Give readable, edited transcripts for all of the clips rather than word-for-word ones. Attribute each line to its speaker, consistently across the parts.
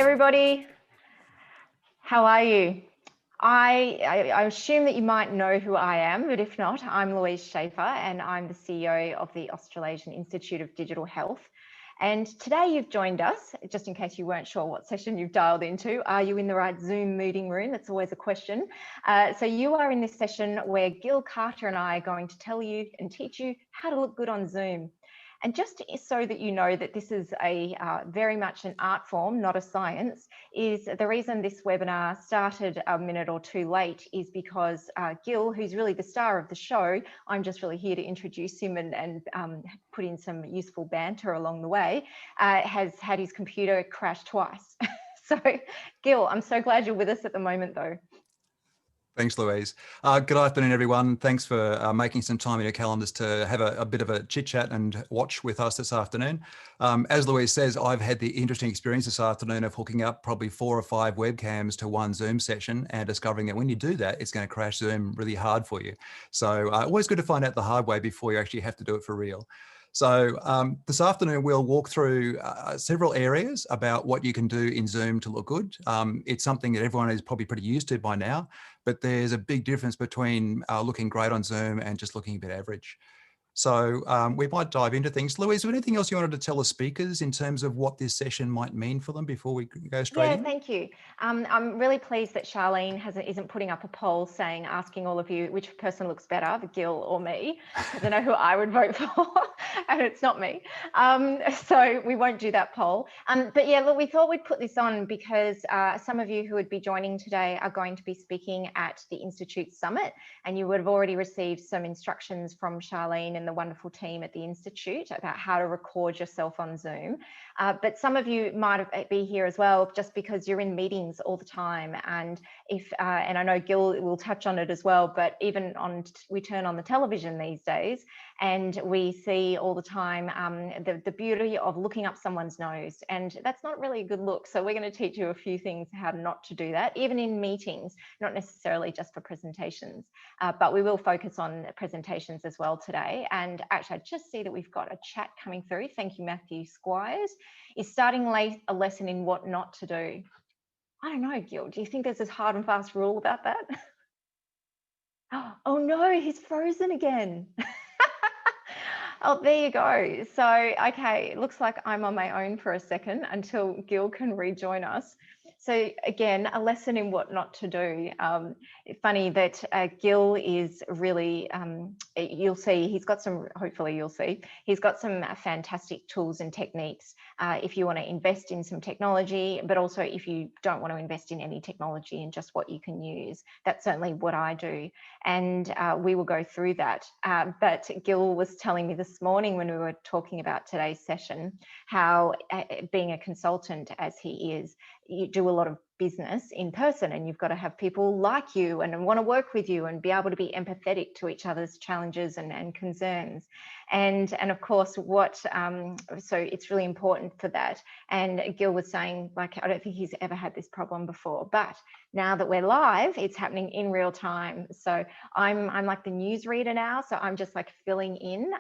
Speaker 1: everybody. How are you? I assume that you might know who I am, but if not, I'm Louise Schaefer and I'm the CEO of the Australasian Institute of Digital Health. And today you've joined us, just in case you weren't sure what session you've dialed into. Are you in the right Zoom meeting room? That's always a question. So you are in this session where Gil Carter and I are going to tell you and teach you how to look good on Zoom. And just so that you know that this is a very much an art form, not a science, is the reason this webinar started a minute or two late is because Gil, who's really the star of the show, I'm just really here to introduce him and put in some useful banter along the way, has had his computer crash twice. So Gil, I'm so glad you're with us at the moment though.
Speaker 2: Thanks, Louise. Good afternoon, everyone. Thanks for making some time in your calendars to have a bit of a chit chat and watch with us this afternoon. As Louise says, I've had the interesting experience this afternoon of hooking up probably 4 or 5 webcams to one Zoom session and discovering that when you do that, it's going to crash Zoom really hard for you. So always good to find out the hard way before you actually have to do it for real. So this afternoon, we'll walk through several areas about what you can do in Zoom to look good. It's something that everyone is probably pretty used to by now, but there's a big difference between looking great on Zoom and just looking a bit average. So we might dive into things. Louise, is there anything else you wanted to tell the speakers in terms of what this session might mean for them before we go straight in?
Speaker 1: Yeah, thank you. I'm really pleased that Charlene isn't putting up a poll asking all of you which person looks better, Gil or me, because I know who I would vote for, and it's not me. So we won't do that poll. But yeah, look, we thought we'd put this on because some of you who would be joining today are going to be speaking at the Institute Summit, and you would have already received some instructions from Charlene and the wonderful team at the Institute about how to record yourself on Zoom. But some of you might be here as well just because you're in meetings all the time, and and I know Gil will touch on it as well, but even we turn on the television these days and we see all the time the beauty of looking up someone's nose, and that's not really a good look. So we're going to teach you a few things how not to do that, even in meetings, not necessarily just for presentations, but we will focus on presentations as well today. And actually, I just see that we've got a chat coming through. Thank you, Matthew Squires. Is starting a lesson in what not to do. I don't know, Gil, do you think there's a hard and fast rule about that? Oh no, he's frozen again. Oh, there you go. So, okay, it looks like I'm on my own for a second until Gil can rejoin us. So again, a lesson in what not to do. Funny that Gil is really, you'll see, he's got some, hopefully you'll see, he's got some fantastic tools and techniques if you want to invest in some technology, but also if you don't want to invest in any technology and just what you can use. That's certainly what I do. And we will go through that. But Gil was telling me this morning when we were talking about today's session, how being a consultant as he is, you do a lot of business in person, and you've got to have people like you and want to work with you and be able to be empathetic to each other's challenges and concerns. And of course, so it's really important for that. And Gil was saying, like, I don't think he's ever had this problem before, but now that we're live, it's happening in real time. So I'm like the newsreader now. So I'm just like filling in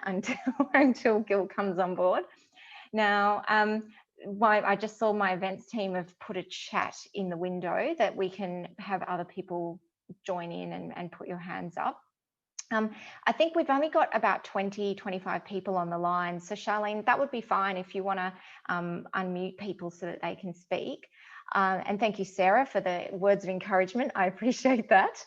Speaker 1: until Gil comes on board. Now, I just saw my events team have put a chat in the window that we can have other people join in and put your hands up. I think we've only got about 25 people on the line. So Charlene, that would be fine if you want to unmute people so that they can speak. And thank you, Sarah, for the words of encouragement. I appreciate that.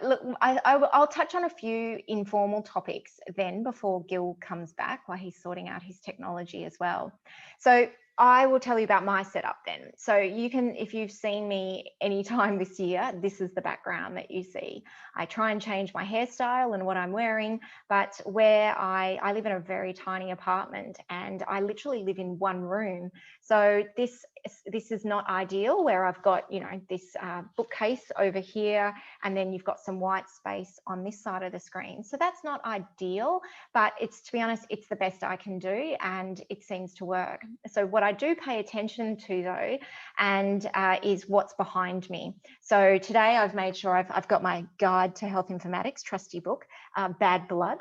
Speaker 1: Look, I'll touch on a few informal topics then before Gil comes back while he's sorting out his technology as well. So I will tell you about my setup then. So you can, if you've seen me anytime this year, this is the background that you see. I try and change my hairstyle and what I'm wearing, but where I live in a very tiny apartment and I literally live in one room. So this is not ideal where I've got, you know, this bookcase over here, and then you've got some white space on this side of the screen. So that's not ideal, but it's, to be honest, it's the best I can do and it seems to work. So what I do pay attention to though, and is what's behind me. So today I've made sure I've got my Guide to Health Informatics, trusty book, Bad Blood.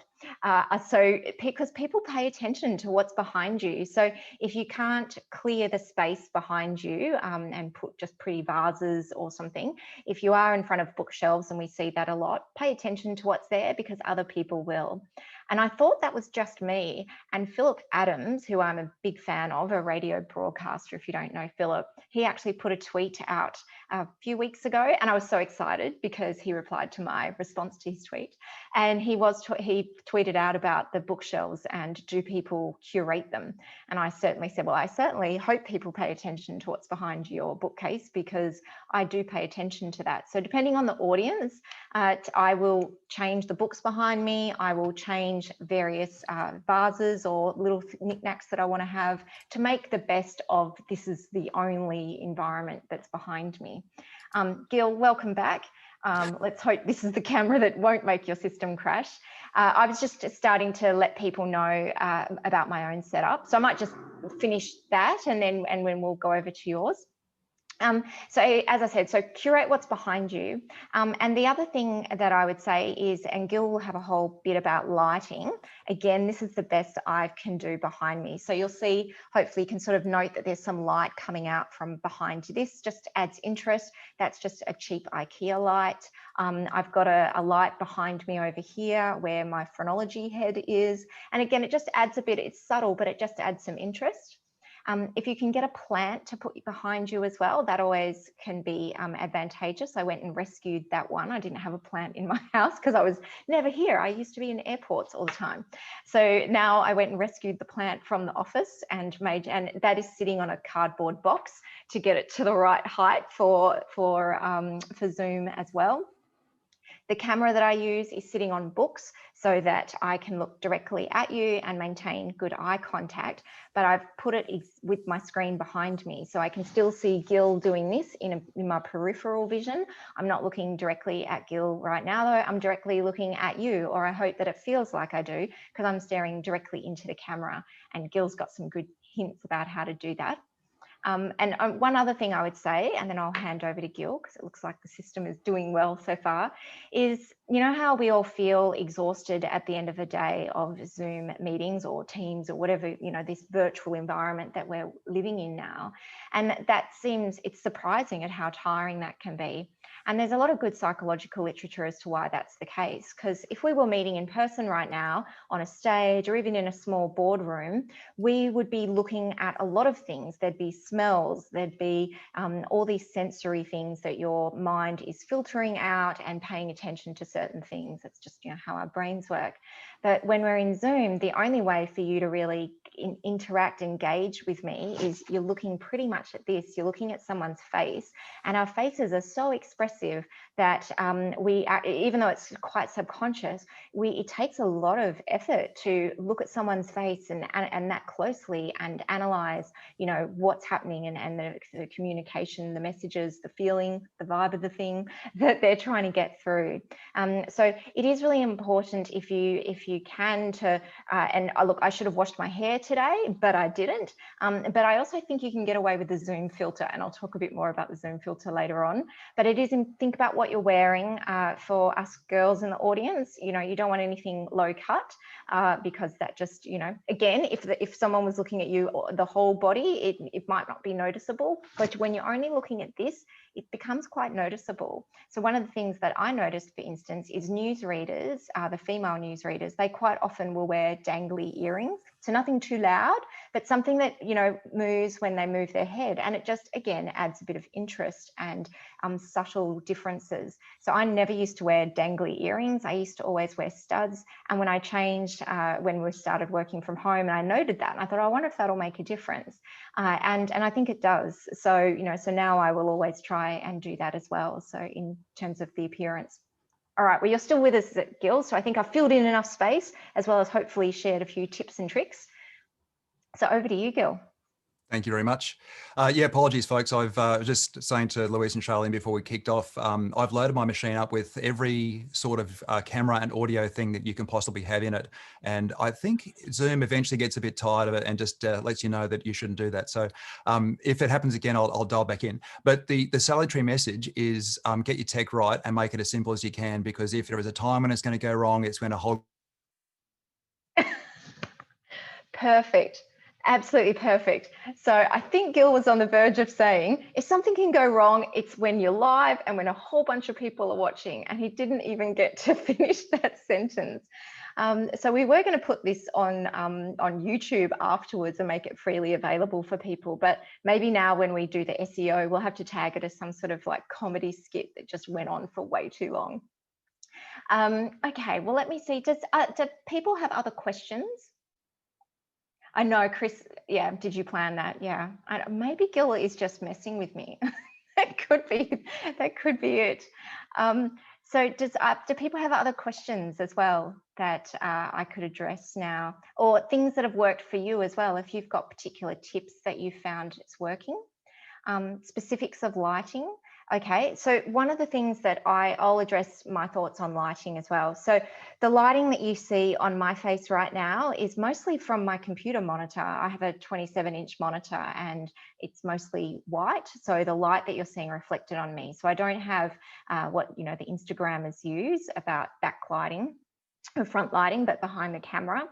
Speaker 1: So because people pay attention to what's behind you. So if you can't clear the space behind you and put just pretty vases or something, if you are in front of bookshelves, and we see that a lot, pay attention to what's there because other people will. And I thought that was just me. And Philip Adams, who I'm a big fan of, a radio broadcaster, if you don't know Philip, he actually put a tweet out a few weeks ago, and I was so excited because he replied to my response to his tweet. And he tweeted out about the bookshelves and do people curate them? And I certainly said, well, I certainly hope people pay attention to what's behind your bookcase, because I do pay attention to that. So depending on the audience, I will change the books behind me. I will change various vases or little knickknacks that I want to have to make the best of this is the only environment that's behind me. Gil, welcome back. Let's hope this is the camera that won't make your system crash. I was just starting to let people know about my own setup. So I might just finish that and then we'll go over to yours. So as I said, so curate what's behind you. And the other thing that I would say is, and Gil will have a whole bit about lighting. Again, this is the best I can do behind me. So you'll see, hopefully you can sort of note that there's some light coming out from behind you. This just adds interest. That's just a cheap IKEA light. I've got a light behind me over here where my phrenology head is. And again, it just adds a bit, it's subtle, but it just adds some interest. If you can get a plant to put behind you as well, that always can be advantageous. I went and rescued that one. I didn't have a plant in my house because I was never here. I used to be in airports all the time. So now I went and rescued the plant from the office and that is sitting on a cardboard box to get it to the right height for Zoom as well. The camera that I use is sitting on books so that I can look directly at you and maintain good eye contact, but I've put it with my screen behind me so I can still see Gil doing this in my peripheral vision. I'm not looking directly at Gil right now though, I'm directly looking at you, or I hope that it feels like I do because I'm staring directly into the camera, and Gil's got some good hints about how to do that. One other thing I would say, and then I'll hand over to Gil because it looks like the system is doing well so far, is you know how we all feel exhausted at the end of the day of Zoom meetings or Teams or whatever, you know, this virtual environment that we're living in now. And it's surprising at how tiring that can be. And there's a lot of good psychological literature as to why that's the case. Because if we were meeting in person right now on a stage or even in a small boardroom, we would be looking at a lot of things. There'd be smells, there'd be all these sensory things that your mind is filtering out and paying attention to certain things. It's just, you know, how our brains work. But when we're in Zoom, the only way for you to really interact, engage with me is you're looking pretty much at this. You're looking at someone's face, and our faces are so expressive that even though it's quite subconscious, it takes a lot of effort to look at someone's face and that closely and analyze, you know, what's happening and the communication, the messages, the feeling, the vibe of the thing that they're trying to get through. So it is really important if you can to, look, I should have washed my hair today, but I didn't. But I also think you can get away with the Zoom filter, and I'll talk a bit more about the Zoom filter later on. But it is, think about what you're wearing. For us girls in the audience, you know, you don't want anything low cut because that just, you know, again, if someone was looking at you, the whole body, it might not be noticeable. But when you're only looking at this, it becomes quite noticeable. So one of the things that I noticed, for instance, is newsreaders, the female newsreaders, they quite often will wear dangly earrings. So nothing too loud, but something that, you know, moves when they move their head. And it just, again, adds a bit of interest and subtle differences. So I never used to wear dangly earrings. I used to always wear studs. And when I changed, when we started working from home, and I noted that, and I thought, I wonder if that'll make a difference. And I think it does. So, you know, so now I will always try and do that as well. So in terms of the appearance. All right, well, you're still with us, Gil, so I think I've filled in enough space, as well as hopefully shared a few tips and tricks. So over to you, Gil.
Speaker 2: Thank you very much. Yeah, apologies, folks. I've just saying to Louise and Charlene before we kicked off, I've loaded my machine up with every sort of camera and audio thing that you can possibly have in it. And I think Zoom eventually gets a bit tired of it and just lets you know that you shouldn't do that. So if it happens again, I'll dial back in. But the salutary message is get your tech right and make it as simple as you can, because if there is a time when it's going to go wrong, it's when a whole
Speaker 1: Perfect. Absolutely perfect. So I think Gil was on the verge of saying, if something can go wrong, it's when you're live and when a whole bunch of people are watching, and he didn't even get to finish that sentence. So we were going to put this on YouTube afterwards and make it freely available for people. But maybe now when we do the SEO, we'll have to tag it as some sort of like comedy skit that just went on for way too long. Okay, well, let me see. Do people have other questions? I know, Chris, yeah, did you plan that? Yeah, maybe Gil is just messing with me. That could be it. So do people have other questions as well that I could address now, or things that have worked for you as well, if you've got particular tips that you found it's working? Specifics of lighting. Okay, so one of the things that I'll address my thoughts on lighting as well. So the lighting that you see on my face right now is mostly from my computer monitor. I have a 27-inch monitor and it's mostly white. So the light that you're seeing reflected on me. So I don't have what the Instagrammers use about backlighting or front lighting, but behind the camera.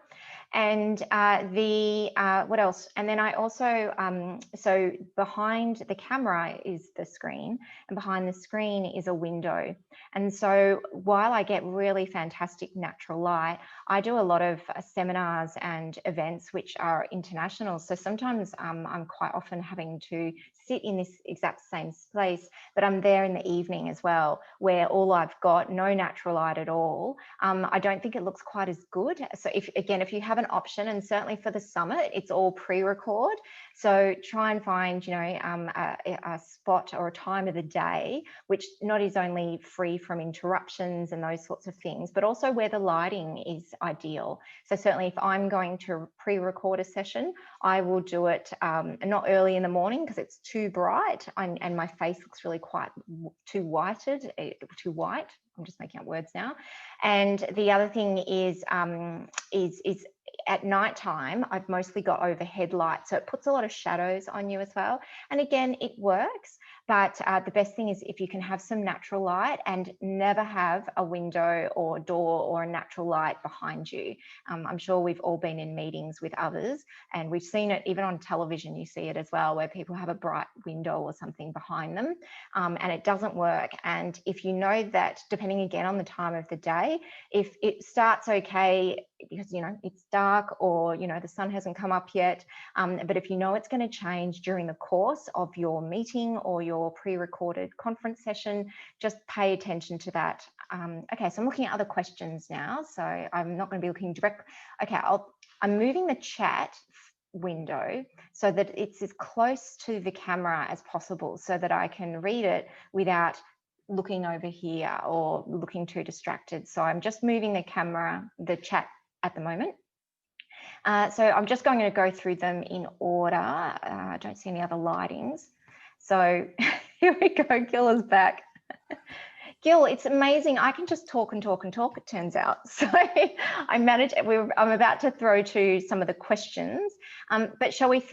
Speaker 1: And what else? And then I also, so behind the camera is the screen, and behind the screen is a window. And so while I get really fantastic natural light, I do a lot of seminars and events which are international. So sometimes I'm quite often having to sit in this exact same space, but I'm there in the evening as well, where all I've got, no natural light at all. I don't think it looks quite as good. So if you have an option, and certainly for the summit, it's all pre-record. So try and find, a spot or a time of the day, which not is only free from interruptions and those sorts of things, but also where the lighting is ideal. So certainly if I'm going to pre-record a session, I will do it not early in the morning because it's too bright and my face looks really quite too white. I'm just making up words now. And the other thing is at nighttime, I've mostly got overhead lights, so it puts a lot of shadows on you as well. And again, it works, but the best thing is if you can have some natural light and never have a window or door or a natural light behind you. I'm sure we've all been in meetings with others, and we've seen it even on television. You see it as well, where people have a bright window or something behind them, and it doesn't work. And if you know that, depending again on the time of the day, if it starts okay because it's dark or the sun hasn't come up yet, but if you know it's going to change during the course of your meeting or your pre-recorded conference session, just pay attention to that. Okay, so I'm looking at other questions now, so I'm not going to be looking direct. Okay, I'm moving the chat window so that it's as close to the camera as possible so that I can read it without looking over here or looking too distracted. So I'm just moving the chat at the moment. So I'm just going to go through them in order. I don't see any other lightings. So here we go, Gil is back. Gil, it's amazing. I can just talk and talk and talk, it turns out. So I'm about to throw to some of the questions, but shall we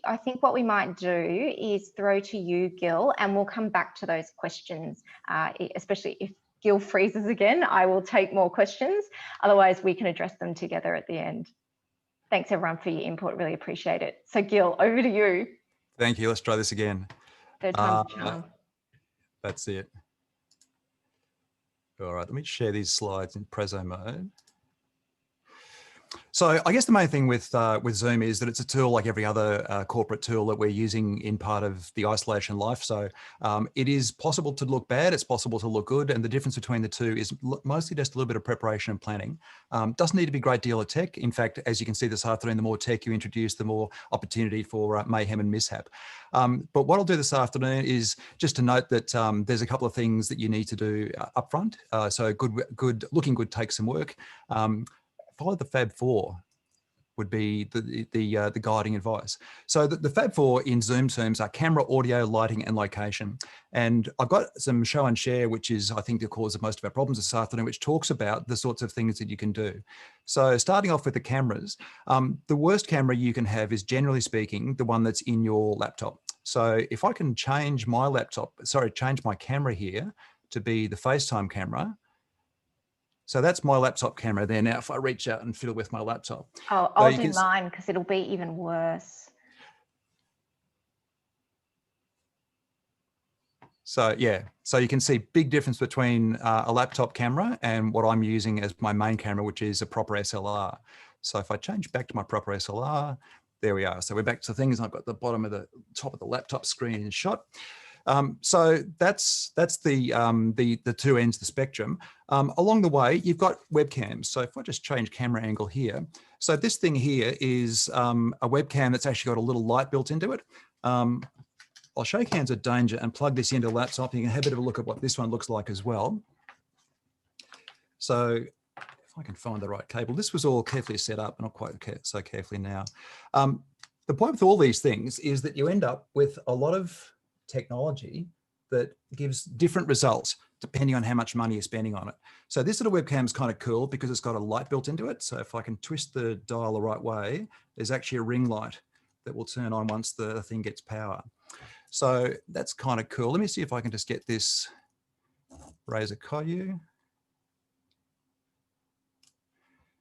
Speaker 1: I think what we might do is throw to you, Gil, and we'll come back to those questions, especially if Gil freezes again, I will take more questions. Otherwise, we can address them together at the end. Thanks everyone for your input, really appreciate it. So Gil, over to you.
Speaker 2: Thank you, let's try this again.
Speaker 1: Third time's the charm.
Speaker 2: That's it. All right, let me share these slides in Prezzo mode. So I guess the main thing with Zoom is that it's a tool like every other corporate tool that we're using in part of the isolation life. So it is possible to look bad, it's possible to look good. And the difference between the two is mostly just a little bit of preparation and planning. Doesn't need to be a great deal of tech. In fact, as you can see this afternoon, the more tech you introduce, the more opportunity for mayhem and mishap. But what I'll do this afternoon is just to note that there's a couple of things that you need to do upfront. So looking good takes some work. Follow the Fab Four would be the guiding advice. So the Fab Four in Zoom terms are camera, audio, lighting, and location. And I've got some show and share, which is, I think, the cause of most of our problems this afternoon, which talks about the sorts of things that you can do. So starting off with the cameras, the worst camera you can have is, generally speaking, the one that's in your laptop. So if I can change my camera here to be the FaceTime camera, So that's my laptop camera there. Now, if I reach out and fiddle with my laptop.
Speaker 1: Oh, I'll do mine because it'll be even worse.
Speaker 2: So yeah, so you can see big difference between a laptop camera and what I'm using as my main camera, which is a proper SLR. So if I change back to my proper SLR, there we are. So we're back to things. I've got the bottom of the top of the laptop screen in shot. So that's the two ends of the spectrum. Along the way, you've got webcams. So if I just change camera angle here, so this thing here is a webcam that's actually got a little light built into it. I'll shake hands at danger and plug this into the laptop. You can have a bit of a look at what this one looks like as well. So if I can find the right cable, this was all carefully set up, not quite so carefully now. The point with all these things is that you end up with a lot of technology that gives different results depending on how much money you're spending on it. So this little webcam is kind of cool because it's got a light built into it. So if I can twist the dial the right way, there's actually a ring light that will turn on once the thing gets power. So that's kind of cool. Let me see if I can just get this Razer Koyu.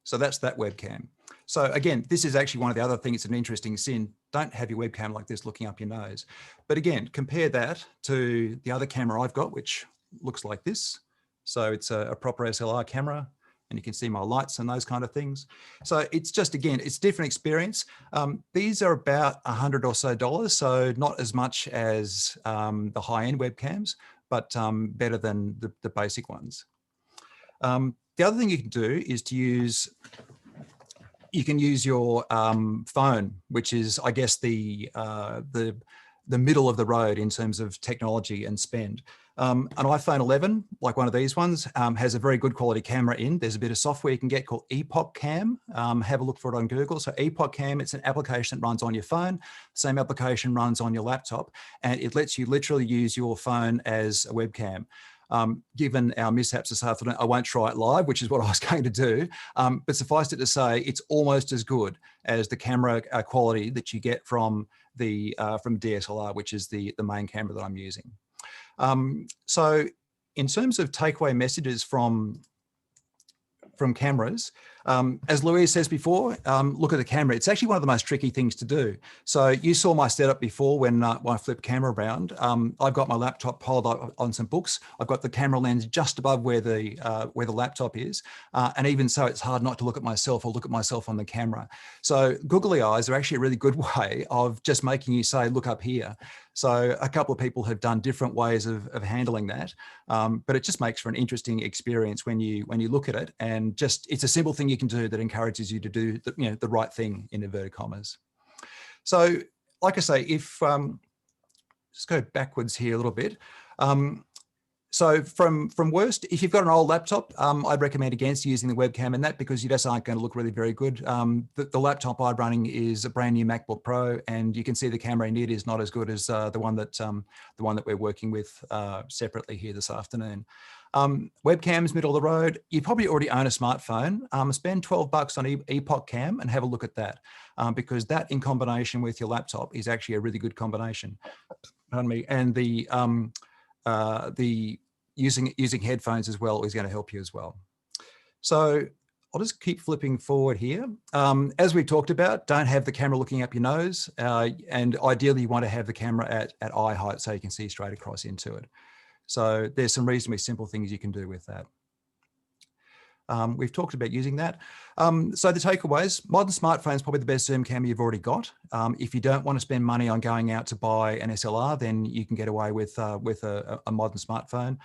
Speaker 2: So that's that webcam. So again, this is actually one of the other things that's an interesting sin. Don't have your webcam like this looking up your nose. But again, compare that to the other camera I've got, which looks like this. So it's a proper SLR camera, and you can see my lights and those kind of things. So it's just, again, it's a different experience. These are about $100 or so, not as much as the high-end webcams, but better than the basic ones. The other thing you can do is to use, you can use your phone, which is, I guess, the middle of the road in terms of technology and spend. An iPhone 11, like one of these ones, has a very good quality camera in. There's a bit of software you can get called Epoch Cam. Have a look for it on Google. So Epoch Cam, it's an application that runs on your phone. Same application runs on your laptop, and it lets you literally use your phone as a webcam. Given our mishaps this afternoon, I won't try it live, which is what I was going to do. But suffice it to say, it's almost as good as the camera quality that you get from DSLR, which is the main camera that I'm using. So in terms of takeaway messages from cameras, as Louise says before, look at the camera. It's actually one of the most tricky things to do. So you saw my setup before when I flipped camera around. I've got my laptop piled up on some books. I've got the camera lens just above where the laptop is. And even so, it's hard not to look at myself or look at myself on the camera. So googly eyes are actually a really good way of just making you say, look up here. So a couple of people have done different ways of handling that, but it just makes for an interesting experience when you look at it, and just it's a simple thing you can do that encourages you to do the right thing in inverted commas. So, like I say, if just go backwards here a little bit. So from worst, if you've got an old laptop, I'd recommend against using the webcam in that, because you just aren't going to look really very good. The laptop I'm running is a brand new MacBook Pro, and you can see the camera in it is not as good as the one that we're working with separately here this afternoon. Webcams, middle of the road. You probably already own a smartphone. Spend $12 on Epoch Cam and have a look at that, because that in combination with your laptop is actually a really good combination. Pardon me. And the using headphones as well is going to help you as well. So I'll just keep flipping forward here. As we talked about, don't have the camera looking up your nose, and ideally you want to have the camera at eye height so you can see straight across into it. So there's some reasonably simple things you can do with that. We've talked about using that. So the takeaways, modern smartphone is probably the best zoom camera you've already got. If you don't want to spend money on going out to buy an SLR, then you can get away with a modern smartphone.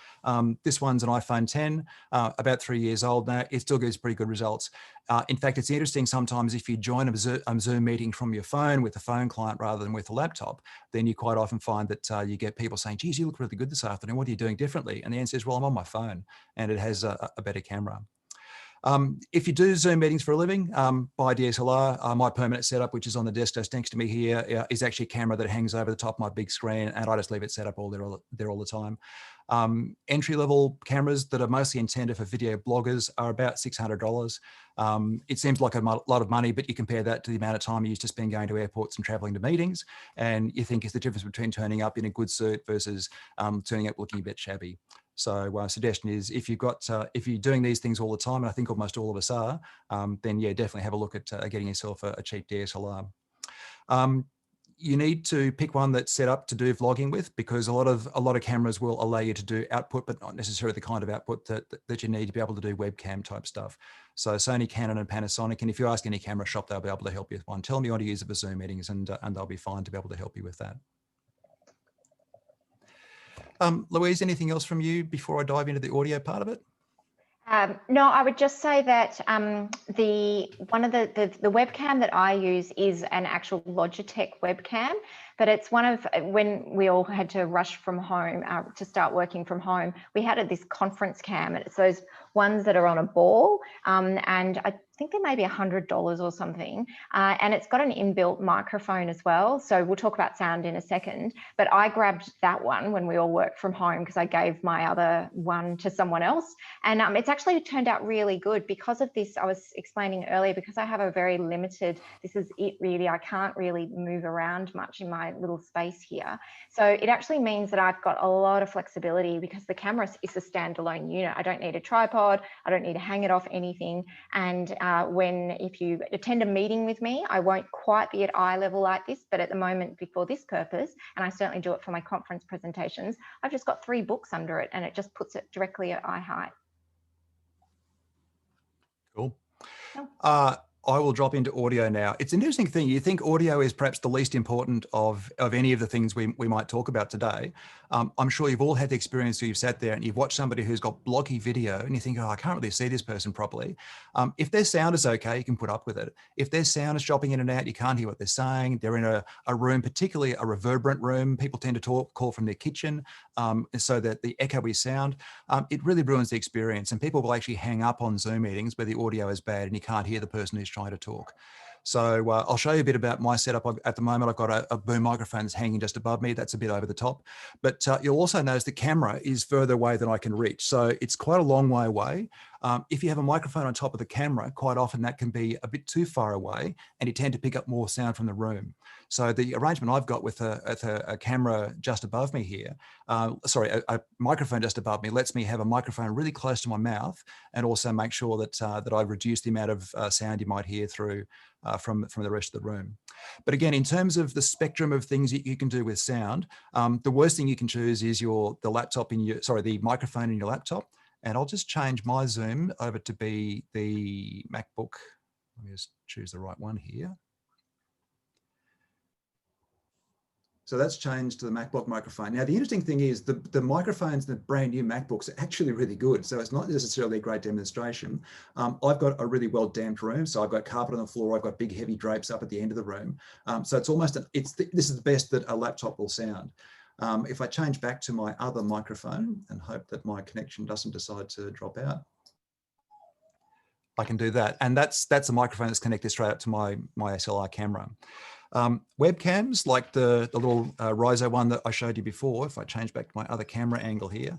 Speaker 2: This one's an iPhone 10, about 3 years old now. It still gives pretty good results. In fact, it's interesting sometimes if you join a Zoom meeting from your phone with a phone client rather than with a laptop, then you quite often find that you get people saying, geez, you look really good this afternoon. What are you doing differently? And the answer is, well, I'm on my phone and it has a better camera. If you do Zoom meetings for a living, buy DSLR. My permanent setup, which is on the desk just next to me here, is actually a camera that hangs over the top of my big screen, and I just leave it set up all there all the time. Entry-level cameras that are mostly intended for video bloggers are about $600. It seems like a lot of money, but you compare that to the amount of time you used to spend going to airports and traveling to meetings, and you think is the difference between turning up in a good suit versus turning up looking a bit shabby. So suggestion is if you've got, if you're doing these things all the time, and I think almost all of us are, then yeah, definitely have a look at getting yourself a cheap DSLR. You need to pick one that's set up to do vlogging with, because a lot of cameras will allow you to do output, but not necessarily the kind of output that you need to be able to do webcam type stuff. So Sony, Canon, and Panasonic. And if you ask any camera shop, they'll be able to help you with one. Tell them you want to use it for Zoom meetings, and they'll be fine to be able to help you with that. Louise, anything else from you before I dive into the audio part of it?
Speaker 1: No, I would just say that the webcam that I use is an actual Logitech webcam, but it's one of, when we all had to rush from home to start working from home, we had this conference cam, and it's those ones that are on a ball, and I think they're maybe $100 or something, and it's got an inbuilt microphone as well. So we'll talk about sound in a second, but I grabbed that one when we all worked from home because I gave my other one to someone else, and it's actually turned out really good because of this. I was explaining earlier, because I have a very limited, this is it really, I can't really move around much in my little space here. So it actually means that I've got a lot of flexibility, because the camera is a standalone unit. I don't need a tripod, I don't need to hang it off anything. And if you attend a meeting with me, I won't quite be at eye level like this, but at the moment, for this purpose, and I certainly do it for my conference presentations, I've just got 3 books under it, and it just puts it directly at eye height.
Speaker 2: Cool. Oh. I will drop into audio now. It's an interesting thing. You think audio is perhaps the least important of any of the things we might talk about today. I'm sure you've all had the experience where you've sat there and you've watched somebody who's got blocky video and you think, oh, I can't really see this person properly. If their sound is okay, you can put up with it. If their sound is dropping in and out, you can't hear what they're saying. They're in a room, particularly a reverberant room. People tend to call from their kitchen, so that the echoey sound, it really ruins the experience. And people will actually hang up on Zoom meetings where the audio is bad and you can't hear the person who's trying to talk. So I'll show you a bit about my setup. At the moment, I've got a boom microphone that's hanging just above me. That's a bit over the top. But you'll also notice the camera is further away than I can reach. So it's quite a long way away. If you have a microphone on top of the camera, quite often that can be a bit too far away and you tend to pick up more sound from the room. So the arrangement I've got with a camera just above me here, a microphone just above me, lets me have a microphone really close to my mouth and also make sure that I reduce the amount of sound you might hear through from the rest of the room. But again, in terms of the spectrum of things you can do with sound, the worst thing you can choose is the microphone in your laptop. And I'll just change my Zoom over to be the MacBook. Let me just choose the right one here. So that's changed to the MacBook microphone. Now, the interesting thing is the microphones, the brand new MacBooks are actually really good. So it's not necessarily a great demonstration. I've got a really well damped room. So I've got carpet on the floor. I've got big heavy drapes up at the end of the room. So it's almost, this is the best that a laptop will sound. If I change back to my other microphone and hope that my connection doesn't decide to drop out, I can do that. And that's a microphone that's connected straight up to my SLR camera. Webcams, like the little Riso one that I showed you before, if I change back to my other camera angle here,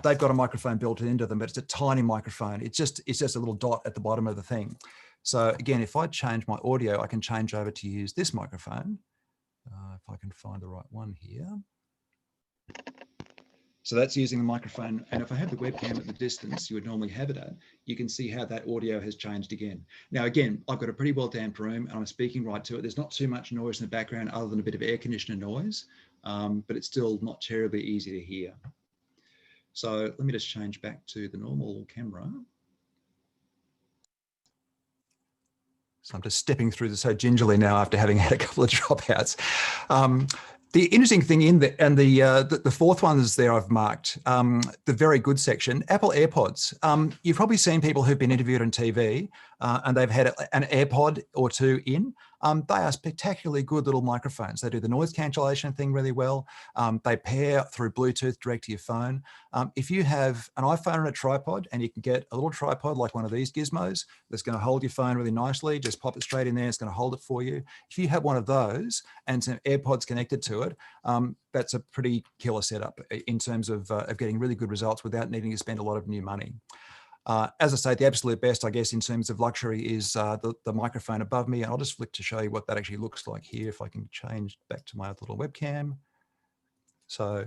Speaker 2: they've got a microphone built into them, but it's a tiny microphone. It's just a little dot at the bottom of the thing. So again, if I change my audio, I can change over to use this microphone. If I can find the right one here. So that's using the microphone. And if I have the webcam at the distance you would normally have it at, you can see how that audio has changed again. Now, again, I've got a pretty well damped room and I'm speaking right to it. There's not too much noise in the background other than a bit of air conditioner noise, but it's still not terribly easy to hear. So let me just change back to the normal camera. So I'm just stepping through this so gingerly now after having had a couple of dropouts. The interesting thing the fourth one is there I've marked, the very good section, Apple AirPods. You've probably seen people who've been interviewed on TV and they've had an AirPod or two in. They are spectacularly good little microphones. They do the noise cancellation thing really well. They pair through Bluetooth direct to your phone. If you have an iPhone and a tripod, and you can get a little tripod like one of these gizmos that's going to hold your phone really nicely, just pop it straight in there, it's going to hold it for you. If you have one of those and some AirPods connected to it, that's a pretty killer setup in terms of getting really good results without needing to spend a lot of new money. As I say, the absolute best, I guess, in terms of luxury is the microphone above me. And I'll just flick to show you what that actually looks like here. If I can change back to my little webcam. So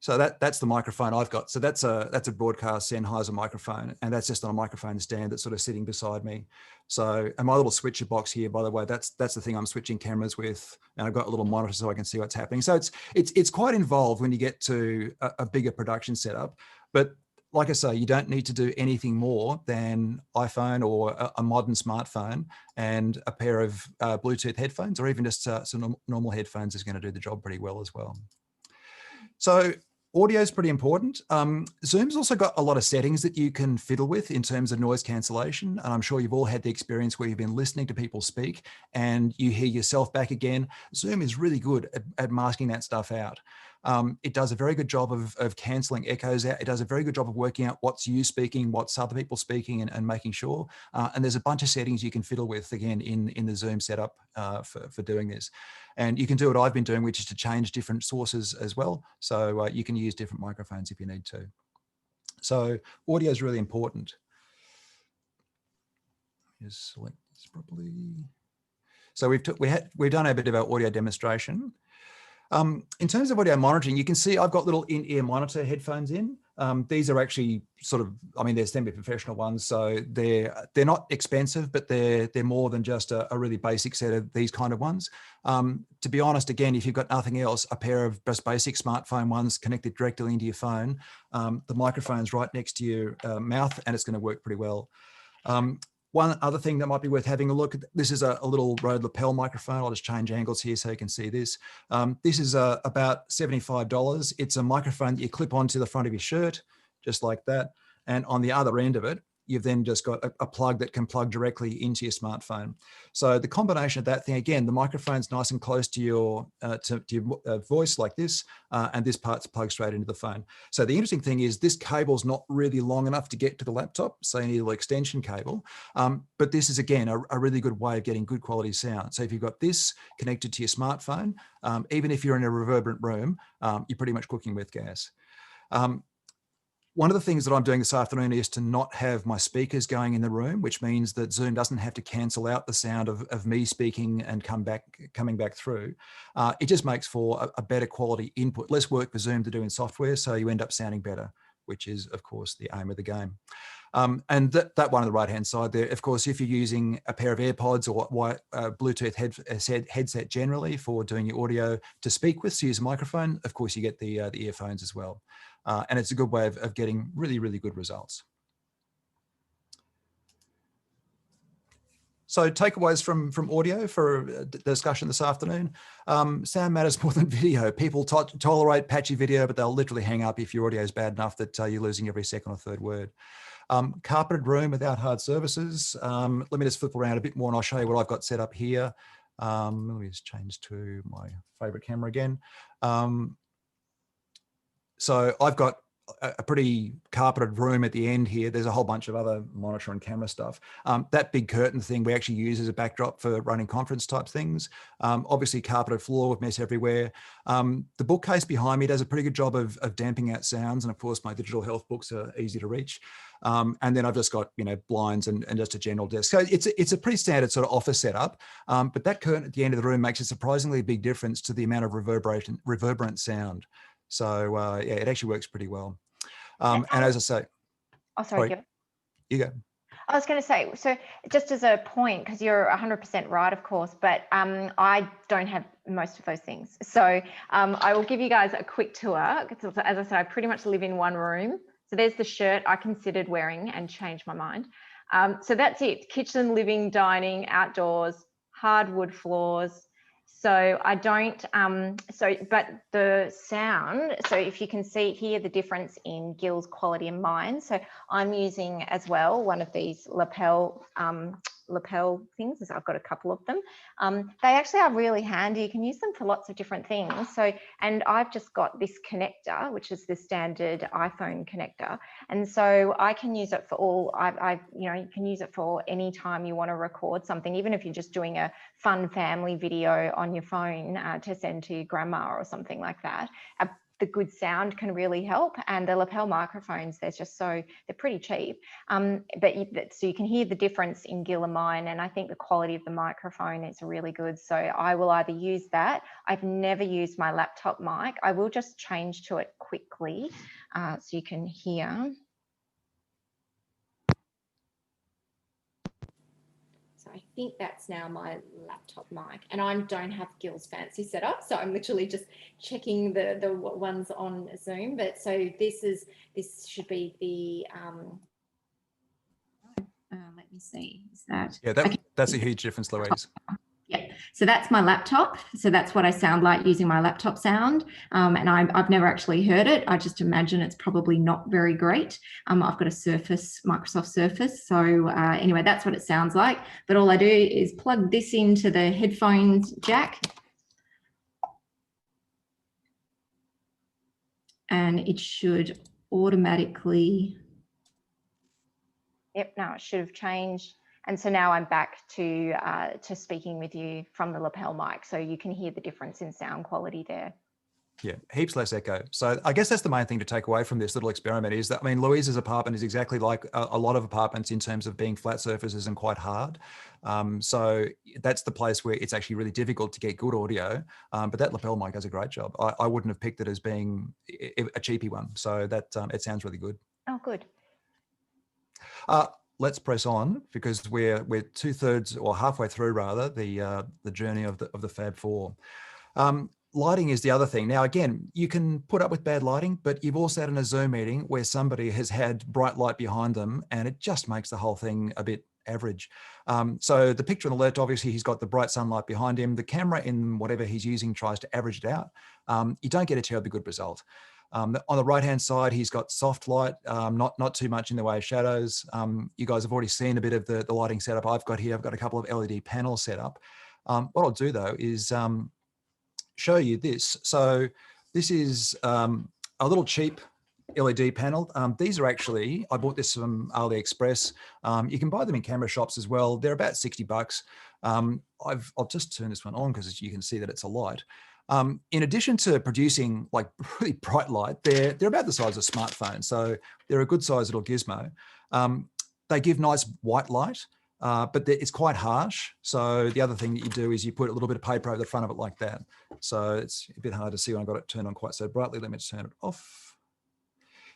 Speaker 2: So that's the microphone I've got. So that's a broadcast Sennheiser microphone, and that's just on a microphone stand that's sort of sitting beside me. So, and my little switcher box here, by the way, that's the thing I'm switching cameras with, and I've got a little monitor so I can see what's happening. So it's quite involved when you get to a bigger production setup. But like I say, you don't need to do anything more than iPhone or a modern smartphone and a pair of Bluetooth headphones, or even just some normal headphones is going to do the job pretty well as well. So audio is pretty important. Zoom's also got a lot of settings that you can fiddle with in terms of noise cancellation. And I'm sure you've all had the experience where you've been listening to people speak and you hear yourself back again. Zoom is really good at masking that stuff out. It does a very good job of cancelling echoes out. It does a very good job of working out what's you speaking, what's other people speaking, and making sure. And there's a bunch of settings you can fiddle with, again, in the Zoom setup for doing this. And you can do what I've been doing, which is to change different sources as well. So you can use different microphones if you need to. So audio is really important. Just select this properly. So we've done a bit of our audio demonstration. In terms of audio monitoring, you can see I've got little in-ear monitor headphones in. These are actually sort of, I mean, they're semi-professional ones, so they're not expensive, but they're more than just a really basic set of these kind of ones. To be honest, again, if you've got nothing else, a pair of just basic smartphone ones connected directly into your phone, the microphone's right next to your mouth, and it's going to work pretty well. One other thing that might be worth having a look at, this is a little Rode lapel microphone. I'll just change angles here so you can see this. This is about $75. It's a microphone that you clip onto the front of your shirt, just like that. And on the other end of it, you've then just got a plug that can plug directly into your smartphone. So the combination of that thing, again, the microphone's nice and close to your voice like this, and this part's plugged straight into the phone. So the interesting thing is this cable's not really long enough to get to the laptop, so you need a little extension cable. But this is, again, a really good way of getting good quality sound. So if you've got this connected to your smartphone, even if you're in a reverberant room, you're pretty much cooking with gas. One of the things that I'm doing this afternoon is to not have my speakers going in the room, which means that Zoom doesn't have to cancel out the sound of me speaking and coming back through. It just makes for a better quality input, less work for Zoom to do in software, so you end up sounding better, which is, of course, the aim of the game. And that one on the right-hand side there, of course, if you're using a pair of AirPods or Bluetooth headset generally for doing your audio to speak with, to use a microphone, of course, you get the earphones as well. And it's a good way of getting really, really good results. So takeaways from audio for the discussion this afternoon. Sound matters more than video. People tolerate patchy video, but they'll literally hang up if your audio is bad enough that you're losing every second or third word. Carpeted room without hard surfaces. Let me just flip around a bit more and I'll show you what I've got set up here. Let me just change to my favorite camera again. So I've got a pretty carpeted room at the end here. There's a whole bunch of other monitor and camera stuff. That big curtain thing we actually use as a backdrop for running conference type things. Obviously carpeted floor with mess everywhere. The bookcase behind me does a pretty good job of damping out sounds. And of course my digital health books are easy to reach. And then I've just got, blinds and just a general desk. So it's a pretty standard sort of office setup. But that curtain at the end of the room makes a surprisingly big difference to the amount of reverberant sound. So yeah, it actually works pretty well. And as I say,
Speaker 1: oh, sorry, Gil.
Speaker 2: You go.
Speaker 1: I was going to say, so just as a point, because you're 100% right, of course, but I don't have most of those things. So I will give you guys a quick tour. As I said, I pretty much live in one room. So there's the shirt I considered wearing and changed my mind. So that's it. Kitchen, living, dining, outdoors, hardwood floors. So I don't, but the sound, so if you can see here the difference in Gil's quality and mine. So I'm using as well one of these lapel things, as I've got a couple of them. They actually are really handy. You can use them for lots of different things. So, and I've just got this connector, which is the standard iPhone connector. And so I can use it for all, you can use it for any time you want to record something, even if you're just doing a fun family video on your phone to send to your grandma or something like that. the good sound can really help. And the lapel microphones, they're pretty cheap. So you can hear the difference in Gil and mine, and I think the quality of the microphone is really good. So I will either use that. I've never used my laptop mic. I will just change to it quickly so you can hear. So I think that's now my laptop mic, and I don't have Gil's fancy setup, so I'm literally just checking the ones on Zoom. But so this should be the let me see, is that?
Speaker 2: Yeah, that's a huge difference, Louise.
Speaker 1: Yeah, so that's my laptop. So that's what I sound like using my laptop sound. And I've never actually heard it. I just imagine it's probably not very great. I've got a Surface, Microsoft Surface. So anyway, that's what it sounds like. But all I do is plug this into the headphones jack. And it should automatically, yep, now it should have changed. And so now I'm back to speaking with you from the lapel mic, so you can hear the difference in sound quality there.
Speaker 2: Yeah, heaps less echo. So I guess that's the main thing to take away from this little experiment is that, I mean, Louise's apartment is exactly like a lot of apartments in terms of being flat surfaces and quite hard. So that's the place where it's actually really difficult to get good audio. But that lapel mic does a great job. I wouldn't have picked it as being a cheapy one. So that it sounds really good.
Speaker 1: Oh, good.
Speaker 2: Let's press on because we're 2/3 or halfway through rather the journey of the Fab Four. Lighting is the other thing. Now, again, you can put up with bad lighting, but you've also had in a Zoom meeting where somebody has had bright light behind them and it just makes the whole thing a bit average. So the picture on the left, obviously he's got the bright sunlight behind him. The camera in whatever he's using tries to average it out. You don't get a terribly good result. On the right-hand side, he's got soft light, not too much in the way of shadows. You guys have already seen a bit of the lighting setup I've got here. I've got a couple of LED panels set up. What I'll do though is show you this. So this is a little cheap LED panel. These are actually, I bought this from AliExpress. You can buy them in camera shops as well. They're about 60 bucks. I'll just turn this one on because you can see that it's a light. In addition to producing like really bright light, they're about the size of smartphones. So they're a good size little gizmo. They give nice white light, but it's quite harsh. So the other thing that you do is you put a little bit of paper over the front of it like that. So it's a bit hard to see when I've got it turned on quite so brightly. Let me turn it off.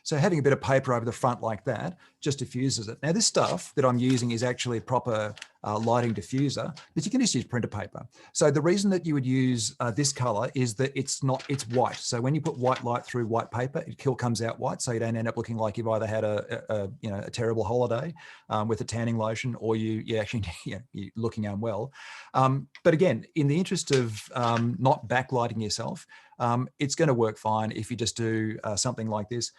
Speaker 2: So having a bit of paper over the front like that just diffuses it. Now this stuff that I'm using is actually a proper lighting diffuser, but you can just use printer paper. So the reason that you would use this color is that it's white. So when you put white light through white paper, it comes out white. So you don't end up looking like you've either had a terrible holiday with a tanning lotion or you're looking unwell. But again, in the interest of not backlighting yourself, it's going to work fine if you just do something like this.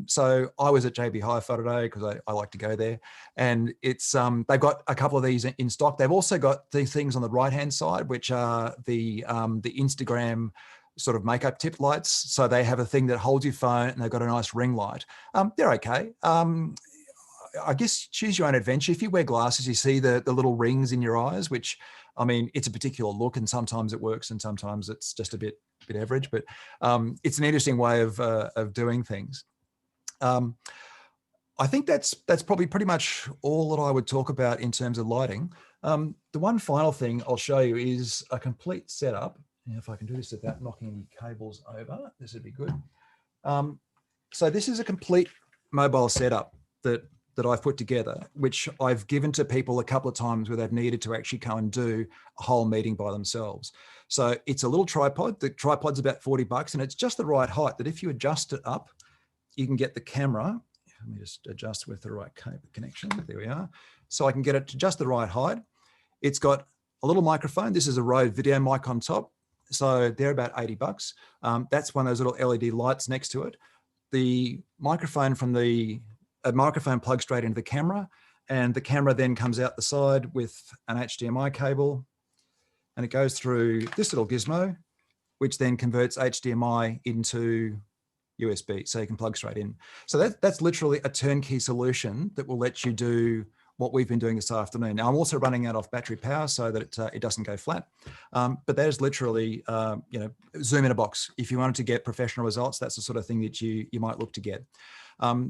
Speaker 2: So I was at JB Hi-Fi today because I like to go there, and it's they've got a couple of these in stock. They've also got these things on the right-hand side, which are the Instagram sort of makeup tip lights. So they have a thing that holds your phone, and they've got a nice ring light. They're okay. I guess choose your own adventure. If you wear glasses, you see the little rings in your eyes, which, I mean, it's a particular look, and sometimes it works and sometimes it's just a bit average, but it's an interesting way of doing things. I think that's probably pretty much all that I would talk about in terms of lighting. The one final thing I'll show you is a complete setup. And if I can do this without knocking any cables over, this would be good. So this is a complete mobile setup that I've put together, which I've given to people a couple of times where they've needed to actually go and do a whole meeting by themselves. So it's a little tripod. The tripod's about 40 bucks and it's just the right height that if you adjust it up, you can get the camera. Let me just adjust with the right cable connection. There we are. So I can get it to just the right height. It's got a little microphone. This is a Rode video mic on top. So they're about 80 bucks. That's one of those little LED lights next to it. The microphone a microphone plugs straight into the camera, and the camera then comes out the side with an HDMI cable, and it goes through this little gizmo, which then converts HDMI into USB, so you can plug straight in. So that's literally a turnkey solution that will let you do what we've been doing this afternoon. Now I'm also running out of battery power so that it doesn't go flat. But that is literally, you know, Zoom in a box. If you wanted to get professional results, that's the sort of thing that you might look to get.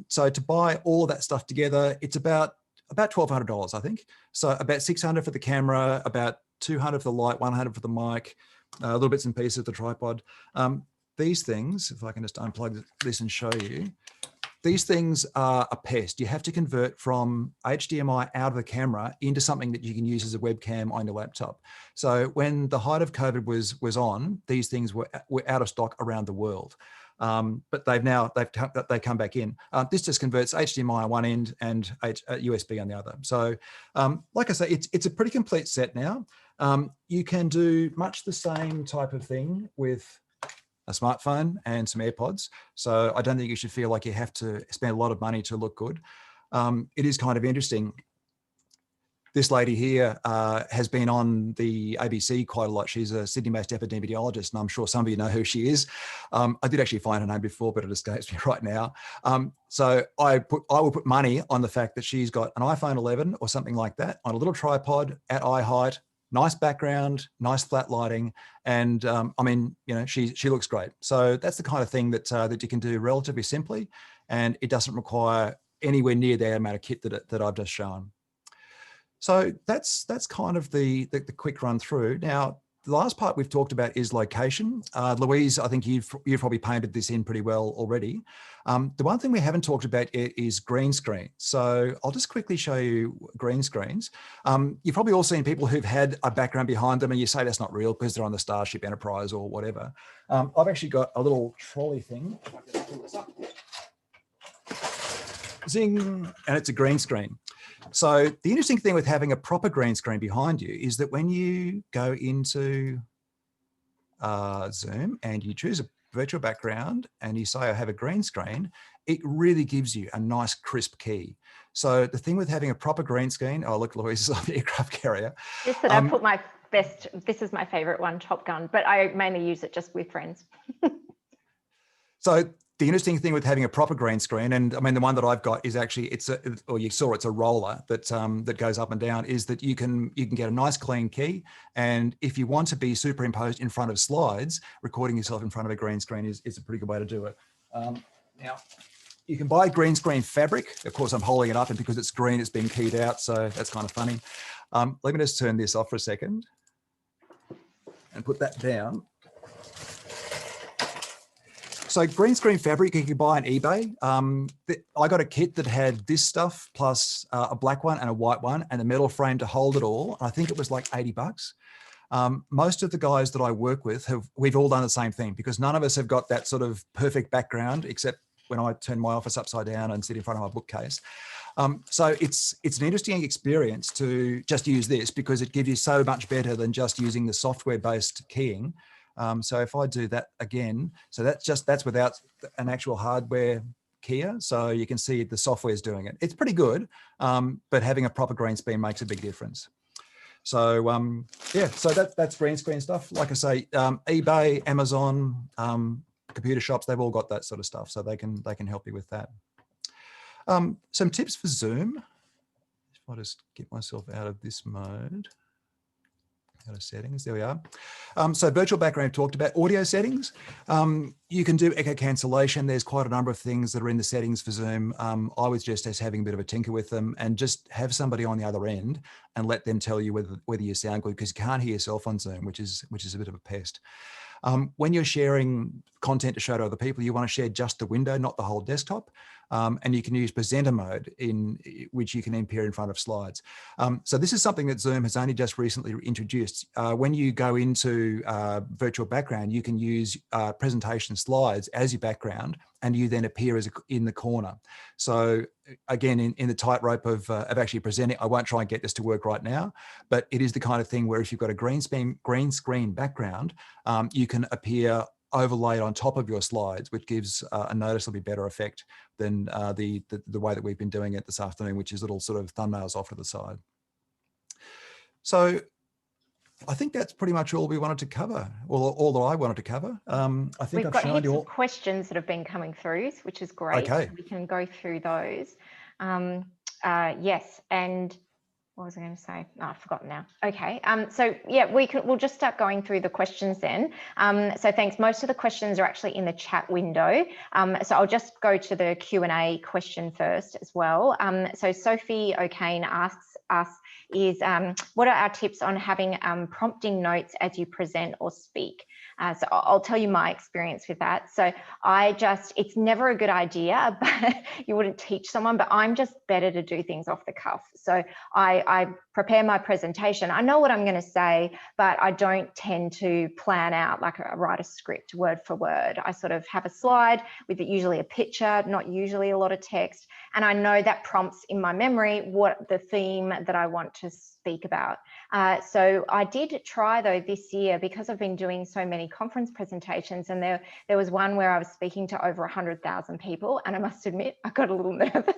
Speaker 2: So to buy all of that stuff together, it's about $1,200, I think. So about $600 for the camera, about $200 for the light, $100 for the mic, little bits and pieces of the tripod. These things, if I can just unplug this and show you, these things are a pest. You have to convert from HDMI out of the camera into something that you can use as a webcam on your laptop. So when the height of COVID was on, these things were out of stock around the world. But they've come back in. This just converts HDMI on one end and USB on the other. So like I say, it's a pretty complete set now. You can do much the same type of thing with a smartphone and some AirPods. So I don't think you should feel like you have to spend a lot of money to look good. It is kind of interesting. This lady here has been on the ABC quite a lot. She's a Sydney-based epidemiologist, and I'm sure some of you know who she is. I did actually find her name before, but it escapes me right now. So I will put money on the fact that she's got an iPhone 11 or something like that on a little tripod at eye height, nice background, nice flat lighting, and I mean, you know, she looks great. So that's the kind of thing that that you can do relatively simply, and it doesn't require anywhere near the amount of kit that I've just shown. So that's kind of the quick run through. Now, the last part we've talked about is location. Louise, I think you've probably painted this in pretty well already. The one thing we haven't talked about is green screen. So I'll just quickly show you green screens. You've probably all seen people who've had a background behind them and you say that's not real because they're on the Starship Enterprise or whatever. I've actually got a little trolley thing. If I can pull this up. Zing, and it's a green screen. So the interesting thing with having a proper green screen behind you is that when you go into Zoom and you choose a virtual background and you say, I have a green screen, it really gives you a nice crisp key. So the thing with having a proper green screen, oh, look, Louise is on the aircraft carrier.
Speaker 1: Yes, that I put my best, this is my favorite one, Top Gun, but I mainly use it just with friends.
Speaker 2: So the interesting thing with having a proper green screen, and I mean, the one that I've got is actually, or you saw it's a roller that goes up and down, is that you can get a nice clean key. And if you want to be superimposed in front of slides, recording yourself in front of a green screen is a pretty good way to do it. Now, you can buy green screen fabric. Of course, I'm holding it up, and because it's green, it's been keyed out. So that's kind of funny. Let me just turn this off for a second and put that down. So green screen fabric you can buy on eBay. I got a kit that had this stuff plus a black one and a white one and a metal frame to hold it all. I think it was like 80 bucks. Most of the guys that I work with we've all done the same thing because none of us have got that sort of perfect background except when I turn my office upside down and sit in front of my bookcase. So it's an interesting experience to just use this because it gives you so much better than just using the software-based keying. So if I do that again, so that's without an actual hardware keyer. So you can see the software is doing it. It's pretty good, but having a proper green screen makes a big difference. So yeah, so that's green screen stuff. Like I say, eBay, Amazon, computer shops, they've all got that sort of stuff. So they can help you with that. Some tips for Zoom. If I just get myself out of this mode. Out of settings, there we are. So virtual background talked about. Audio settings. You can do echo cancellation. There's quite a number of things that are in the settings for Zoom. I was just having a bit of a tinker with them and just have somebody on the other end and let them tell you whether you sound good because you can't hear yourself on Zoom, which is a bit of a pest. When you're sharing content to show to other people, you want to share just the window, not the whole desktop. And you can use presenter mode in which you can appear in front of slides. So this is something that Zoom has only just recently introduced. When you go into virtual background, you can use presentation slides as your background and you then appear in the corner. So again, in the tightrope of actually presenting, I won't try and get this to work right now, but it is the kind of thing where if you've got a green screen background, you can appear overlaid on top of your slides, which gives a noticeably better effect than the way that we've been doing it this afternoon, which is little sort of thumbnails off to the side. So I think that's pretty much all we wanted to cover, all that I wanted to cover. I think
Speaker 1: We've got heaps of questions that have been coming through, which is great.
Speaker 2: Okay.
Speaker 1: We can go through those. Yes, and what was I going to say? Oh, I've forgotten now. Okay. So yeah, we'll just start going through the questions then. So thanks. Most of the questions are actually in the chat window. So I'll just go to the Q&A question first as well. So Sophie O'Kane asks us what are our tips on having prompting notes as you present or speak? So I'll tell you my experience with that. So it's never a good idea, but you wouldn't teach someone, but I'm just better to do things off the cuff. So I prepare my presentation. I know what I'm going to say, but I don't tend to plan out like write a script word for word. I sort of have a slide with usually a picture, not usually a lot of text. And I know that prompts in my memory what the theme that I want to speak about. So I did try though this year, because I've been doing so many conference presentations, and there was one where I was speaking to over 100,000 people, and I must admit I got a little nervous.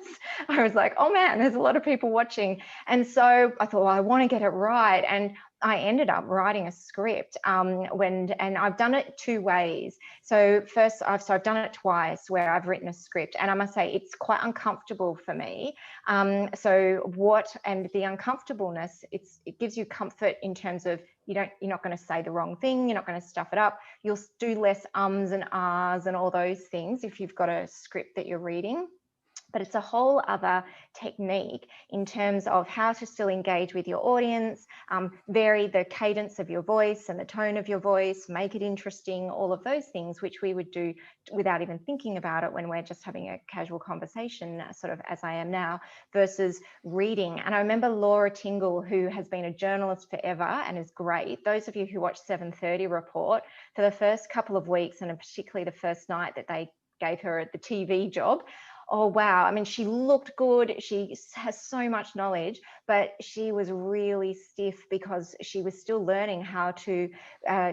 Speaker 1: I was like, oh man, there's a lot of people watching. And so I thought, well, I want to get it right. And I ended up writing a script and I've done it two ways. So first, I've done it twice where I've written a script, and I must say it's quite uncomfortable for me. And the uncomfortableness, it gives you comfort in terms of you're not going to say the wrong thing, you're not going to stuff it up, you'll do less ums and ahs and all those things if you've got a script that you're reading. But it's a whole other technique in terms of how to still engage with your audience, vary the cadence of your voice and the tone of your voice, make it interesting, all of those things, which we would do without even thinking about it when we're just having a casual conversation, sort of as I am now, versus reading. And I remember Laura Tingle, who has been a journalist forever and is great. Those of you who watch 7:30 Report, for the first couple of weeks, and particularly the first night that they gave her the TV job, oh, wow. I mean, she looked good. She has so much knowledge, but she was really stiff because she was still learning how to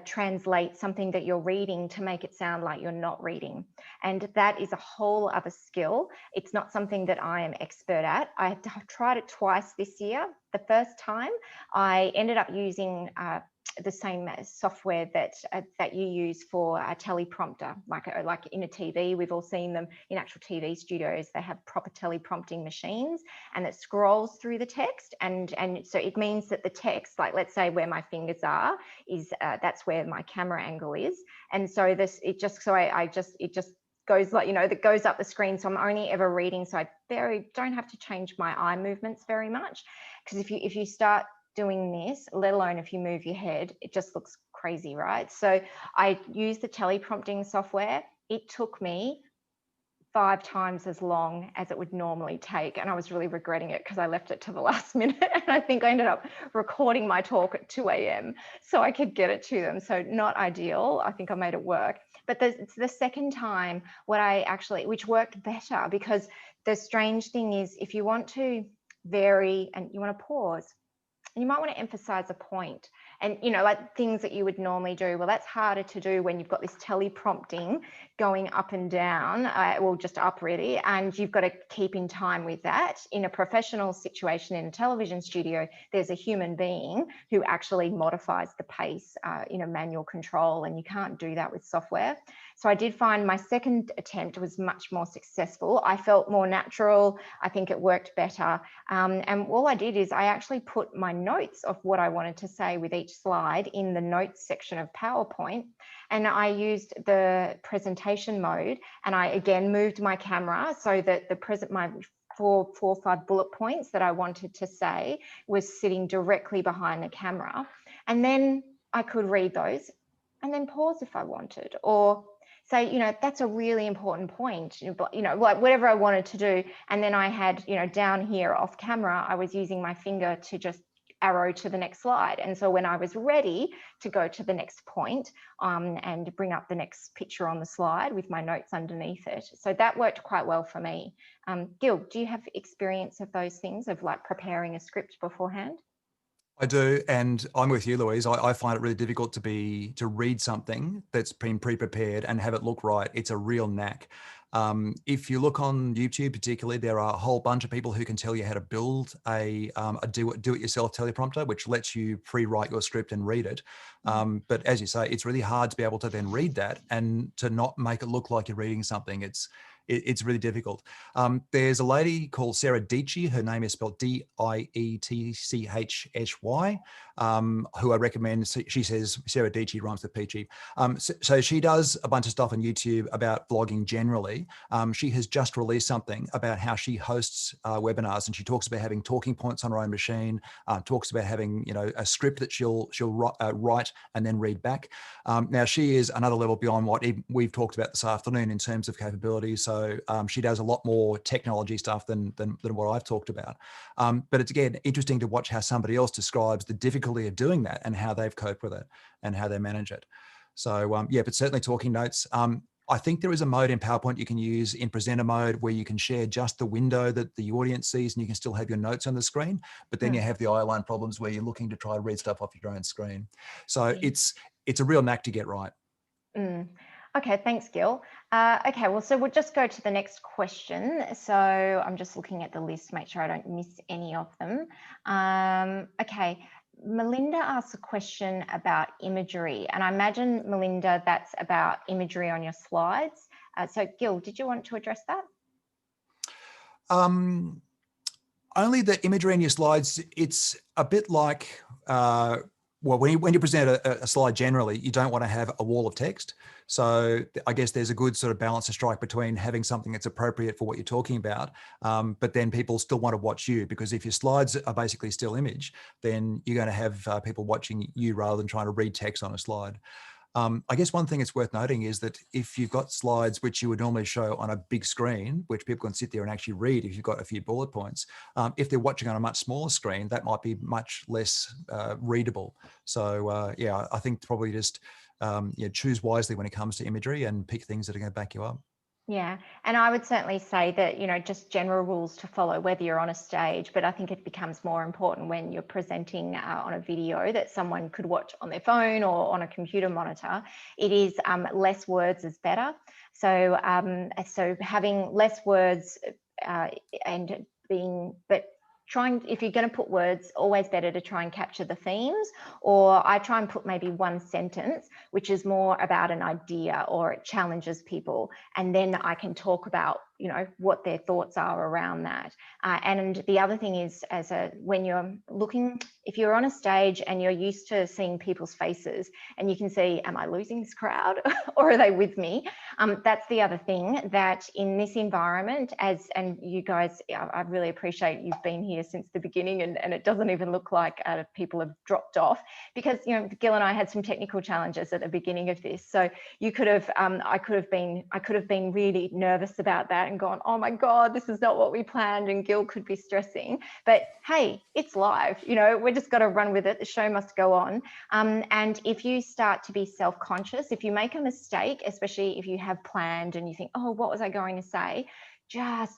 Speaker 1: translate something that you're reading to make it sound like you're not reading. And that is a whole other skill. It's not something that I am expert at. I tried it twice this year. The first time I ended up using the same software that you use for a teleprompter, like in a TV. We've all seen them in actual TV studios. They have proper teleprompting machines, and it scrolls through the text, and so it means that the text, like let's say where my fingers are, is that's where my camera angle is, and so it just goes like, that goes up the screen. So I'm only ever reading, so I don't have to change my eye movements very much, because if you start doing this, let alone if you move your head, it just looks crazy, right? So I use the teleprompting software. It took me 5 times as long as it would normally take, and I was really regretting it because I left it to the last minute, and I think I ended up recording my talk at 2 a.m. so I could get it to them. So not ideal. I think I made it work. But it's the second time which worked better, because the strange thing is, if you want to vary and you want to pause, and you might want to emphasize a point, and like things that you would normally do, well, that's harder to do when you've got this teleprompting going up and down, well, just up really, and you've got to keep in time with that. In a professional situation in a television studio, there's a human being who actually modifies the pace, manual control, and you can't do that with software. So I did find my second attempt was much more successful. I felt more natural. I think it worked better. And all I did is I actually put my notes of what I wanted to say with each slide in the notes section of PowerPoint. And I used the presentation mode, and I again moved my camera so that my four or five bullet points that I wanted to say was sitting directly behind the camera. And then I could read those and then pause if I wanted, or say, that's a really important point, like whatever I wanted to do. And then I had, down here off camera, I was using my finger to just arrow to the next slide. And so when I was ready to go to the next point and bring up the next picture on the slide with my notes underneath it. So that worked quite well for me. Gil, do you have experience of those things, of like preparing a script beforehand?
Speaker 2: I do, and I'm with you, Louise. I find it really difficult to read something that's been pre-prepared and have it look right. It's a real knack. If you look on YouTube, particularly, there are a whole bunch of people who can tell you how to build a do-it-yourself teleprompter, which lets you pre-write your script and read it. But as you say, it's really hard to be able to then read that and to not make it look like you're reading something. it's really difficult. There's a lady called Sarah Dietschy. Her name is spelled Dietschy, who I recommend. She says Sarah Dietschy rhymes with peachy. So she does a bunch of stuff on YouTube about blogging generally. She has just released something about how she hosts webinars, and she talks about having talking points on her own machine, talks about having, you know, a script that she'll write and then read back. Now she is another level beyond what we've talked about this afternoon in terms of capabilities. So she does a lot more technology stuff than what I've talked about. But it's, again, interesting to watch how somebody else describes the difficulty of doing that and how they've coped with it and how they manage it. So yeah, but certainly talking notes. I think there is a mode in PowerPoint you can use in presenter mode where you can share just the window that the audience sees, and you can still have your notes on the screen, but then you have the eye line problems where you're looking to try to read stuff off your own screen. So it's a real knack to get right.
Speaker 1: Okay, thanks, Gil. Okay, well, so we'll just go to the next question. So I'm just looking at the list, make sure I don't miss any of them. Okay, Melinda asks a question about imagery, and I imagine, Melinda, that's about imagery on your slides. So Gil, did you want to address that?
Speaker 2: Only the imagery in your slides. It's a bit like, well, when you present a slide generally, you don't want to have a wall of text. So I guess there's a good sort of balance to strike between having something that's appropriate for what you're talking about, but then people still want to watch you, because if your slides are basically still image, then you're going to have people watching you rather than trying to read text on a slide. I guess one thing it's worth noting is that if you've got slides which you would normally show on a big screen, which people can sit there and actually read if you've got a few bullet points, if they're watching on a much smaller screen, that might be much less readable. So yeah, I think probably just choose wisely when it comes to imagery and pick things that are going to back you up.
Speaker 1: Yeah, and I would certainly say that, you know, just general rules to follow, whether you're on a stage, but I think it becomes more important when you're presenting on a video that someone could watch on their phone or on a computer monitor. It is less words is better. So, so having less words and being, but trying, if you're going to put words, always better to try and capture the themes, or I try and put maybe one sentence, which is more about an idea or it challenges people. And then I can talk about, you know, what their thoughts are around that. And the other thing is, when you're looking, if you're on a stage and you're used to seeing people's faces and you can see, am I losing this crowd or are they with me? That's the other thing, that in this environment, and you guys, I really appreciate you've been here since the beginning, and it doesn't even look like people have dropped off, because, you know, Gil and I had some technical challenges at the beginning of this. So you could have, I could have been really nervous about that and gone, oh my God, this is not what we planned, and Gil could be stressing. But hey, it's live, you know, we're just got to run with it. The show must go on. And if you start to be self-conscious, if you make a mistake, especially if you have planned and you think, oh, what was I going to say? Just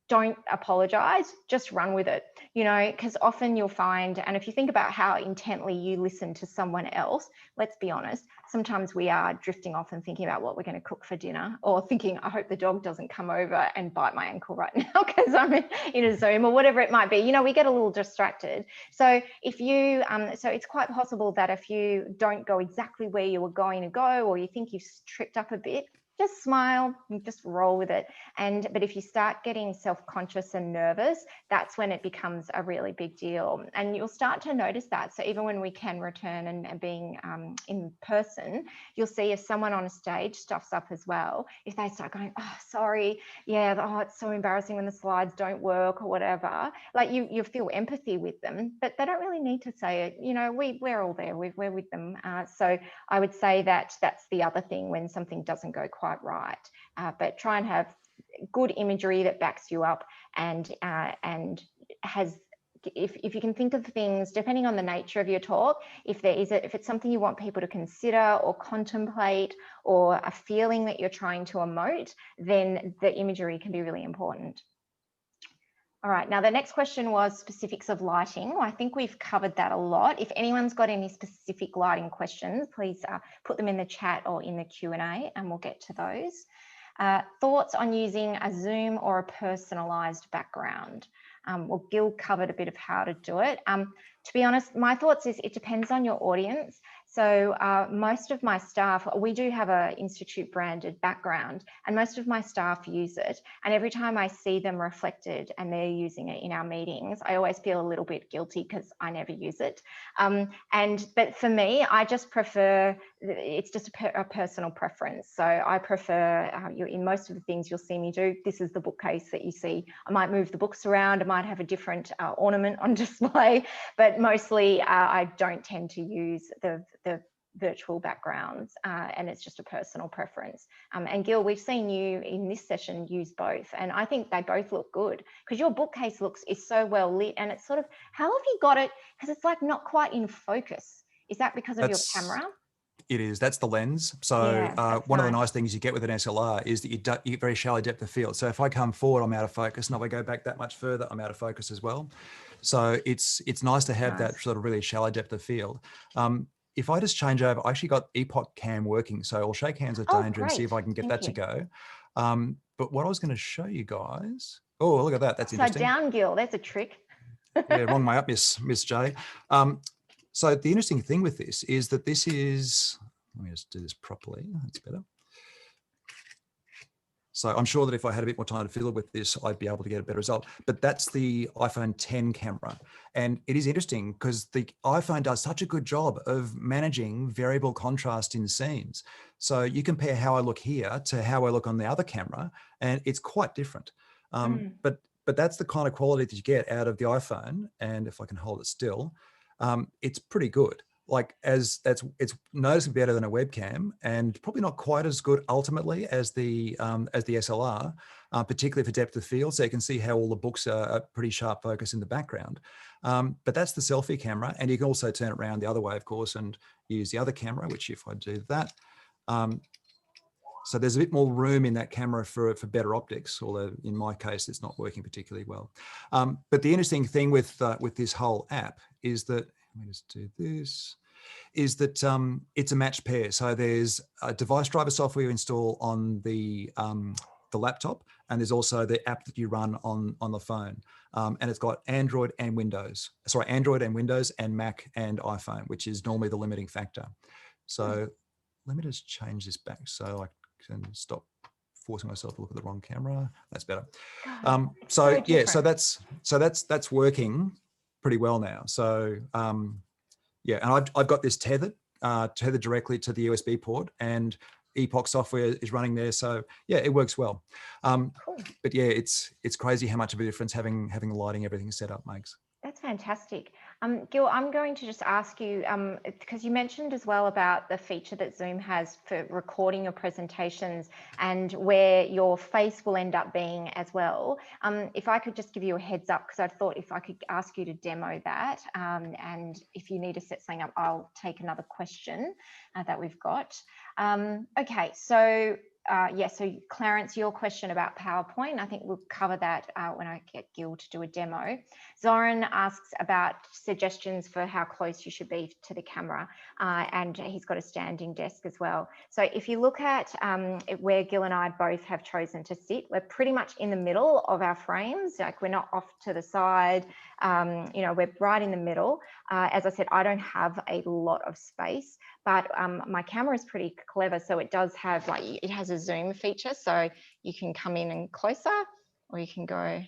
Speaker 1: don't apologize, just run with it, you know, because often you'll find, and if you think about how intently you listen to someone else, let's be honest, sometimes we are drifting off and thinking about what we're going to cook for dinner, or thinking, I hope the dog doesn't come over and bite my ankle right now because I'm in a Zoom, or whatever it might be. You know, we get a little distracted. So if you, so it's quite possible that if you don't go exactly where you were going to go, or you think you've tripped up a bit, just smile and just roll with it. But if you start getting self-conscious and nervous, that's when it becomes a really big deal. And you'll start to notice that. So even when we can return and being in person, you'll see if someone on a stage stuffs up as well, if they start going, oh, sorry, yeah, oh, it's so embarrassing when the slides don't work or whatever, like you feel empathy with them, but they don't really need to say it. You know, we're all there, we're with them. So I would say that that's the other thing when something doesn't go quite right, but try and have good imagery that backs you up, and has, if you can think of things depending on the nature of your talk, if it's something you want people to consider or contemplate, or a feeling that you're trying to emote, then the imagery can be really important. All right, now the next question was specifics of lighting. I think we've covered that a lot. If anyone's got any specific lighting questions, please put them in the chat or in the Q&A, and we'll get to those. Thoughts on using a Zoom or a personalized background? Well, Gil covered a bit of how to do it. To be honest, my thoughts is it depends on your audience. So most of my staff, we do have a institute branded background, and most of my staff use it. And every time I see them reflected and they're using it in our meetings, I always feel a little bit guilty because I never use it. But for me, I just prefer, it's just a personal preference. So I prefer, in most of the things you'll see me do, this is the bookcase that you see. I might move the books around, I might have a different ornament on display, but mostly I don't tend to use the virtual backgrounds, and it's just a personal preference. And Gil, we've seen you in this session use both, and I think they both look good because your bookcase is so well lit, and it's sort of, how have you got it? Because it's like not quite in focus. Is that because of your camera?
Speaker 2: It is. That's the lens. So
Speaker 1: Yeah,
Speaker 2: one of the nice things you get with an SLR is that you get very shallow depth of field. So if I come forward, I'm out of focus, and if I go back that much further, I'm out of focus as well. So it's nice to have that sort of really shallow depth of field. If I just change over, I actually got Epoch Cam working. So I'll shake hands with Danger and see if I can get that to go. But what I was going to show you guys, oh, look at that. That's interesting.
Speaker 1: Down, Gil, that's a trick.
Speaker 2: Yeah, wrong way up, Miss J. So the interesting thing with this is that this is, let me just do this properly. That's better. So I'm sure that if I had a bit more time to fiddle with this, I'd be able to get a better result. But that's the iPhone 10 camera. And it is interesting because the iPhone does such a good job of managing variable contrast in scenes. So you compare how I look here to how I look on the other camera, and it's quite different. But that's the kind of quality that you get out of the iPhone. And if I can hold it still, it's pretty good. Like it's noticeably better than a webcam, and probably not quite as good ultimately as the SLR, particularly for depth of field. So you can see how all the books are pretty sharp focus in the background. But that's the selfie camera, and you can also turn it around the other way, of course, and use the other camera. Which, if I do that, so there's a bit more room in that camera for better optics. Although in my case, it's not working particularly well. But the interesting thing with this whole app is that, let me just do this, is that it's a matched pair. So there's a device driver software you install on the laptop, and there's also the app that you run on the phone. And it's got Android and Windows and Mac and iPhone, which is normally the limiting factor. So let me just change this back so I can stop forcing myself to look at the wrong camera. That's better. So yeah, so that's working pretty well now. So yeah, and I've got this tethered directly to the USB port, and Epoch software is running there. So yeah, it works well. But yeah, it's crazy how much of a difference having the lighting, everything set up makes.
Speaker 1: That's fantastic. Gil, I'm going to just ask you, because you mentioned as well about the feature that Zoom has for recording your presentations and where your face will end up being as well. If I could just give you a heads up, because I thought if I could ask you to demo that, and if you need to set something up, I'll take another question that we've got. Okay, so so Clarence, your question about PowerPoint, I think we'll cover that when I get Gil to do a demo. Zoran asks about suggestions for how close you should be to the camera, and he's got a standing desk as well. So if you look at where Gil and I both have chosen to sit, we're pretty much in the middle of our frames, like we're not off to the side, you know, we're right in the middle. As I said, I don't have a lot of space, but my camera is pretty clever. So it does have, like, it has a zoom feature. So you can come in and closer, or you can go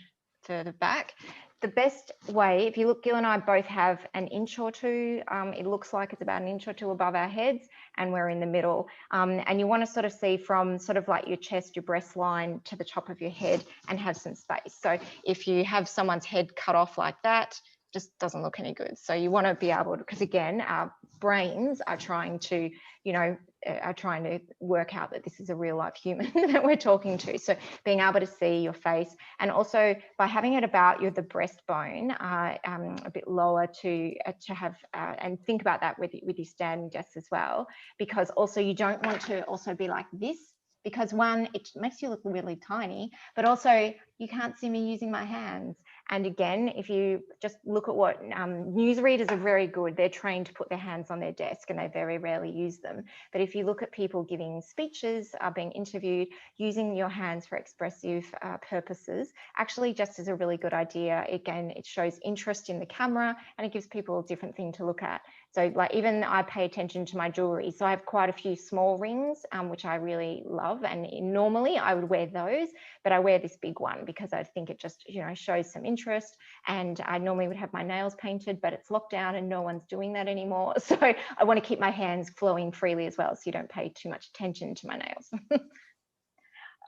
Speaker 1: further back. The best way, if you look, Gil and I both have an inch or two, it looks like it's about an inch or two above our heads, and we're in the middle. And you want to sort of see from sort of like your chest, your breast line to the top of your head, and have some space. So if you have someone's head cut off like that, just doesn't look any good. So you want to be able to, because again, our brains are trying to, you know, are trying to work out that this is a real life human that we're talking to. So being able to see your face, and also by having it about the breastbone, a bit lower to have, and think about that with your standing desk as well, because also you don't want to also be like this, because one, it makes you look really tiny, but also you can't see me using my hands. And again, if you just look at what newsreaders are very good, they're trained to put their hands on their desk and they very rarely use them. But if you look at people giving speeches, being interviewed, using your hands for expressive purposes, actually just is a really good idea. Again, it shows interest in the camera and it gives people a different thing to look at. So like even I pay attention to my jewelry. So I have quite a few small rings, which I really love. And normally I would wear those, but I wear this big one because I think it just, you know, shows some interest. And I normally would have my nails painted, but it's locked down and no one's doing that anymore. So I want to keep my hands flowing freely as well, so you don't pay too much attention to my nails.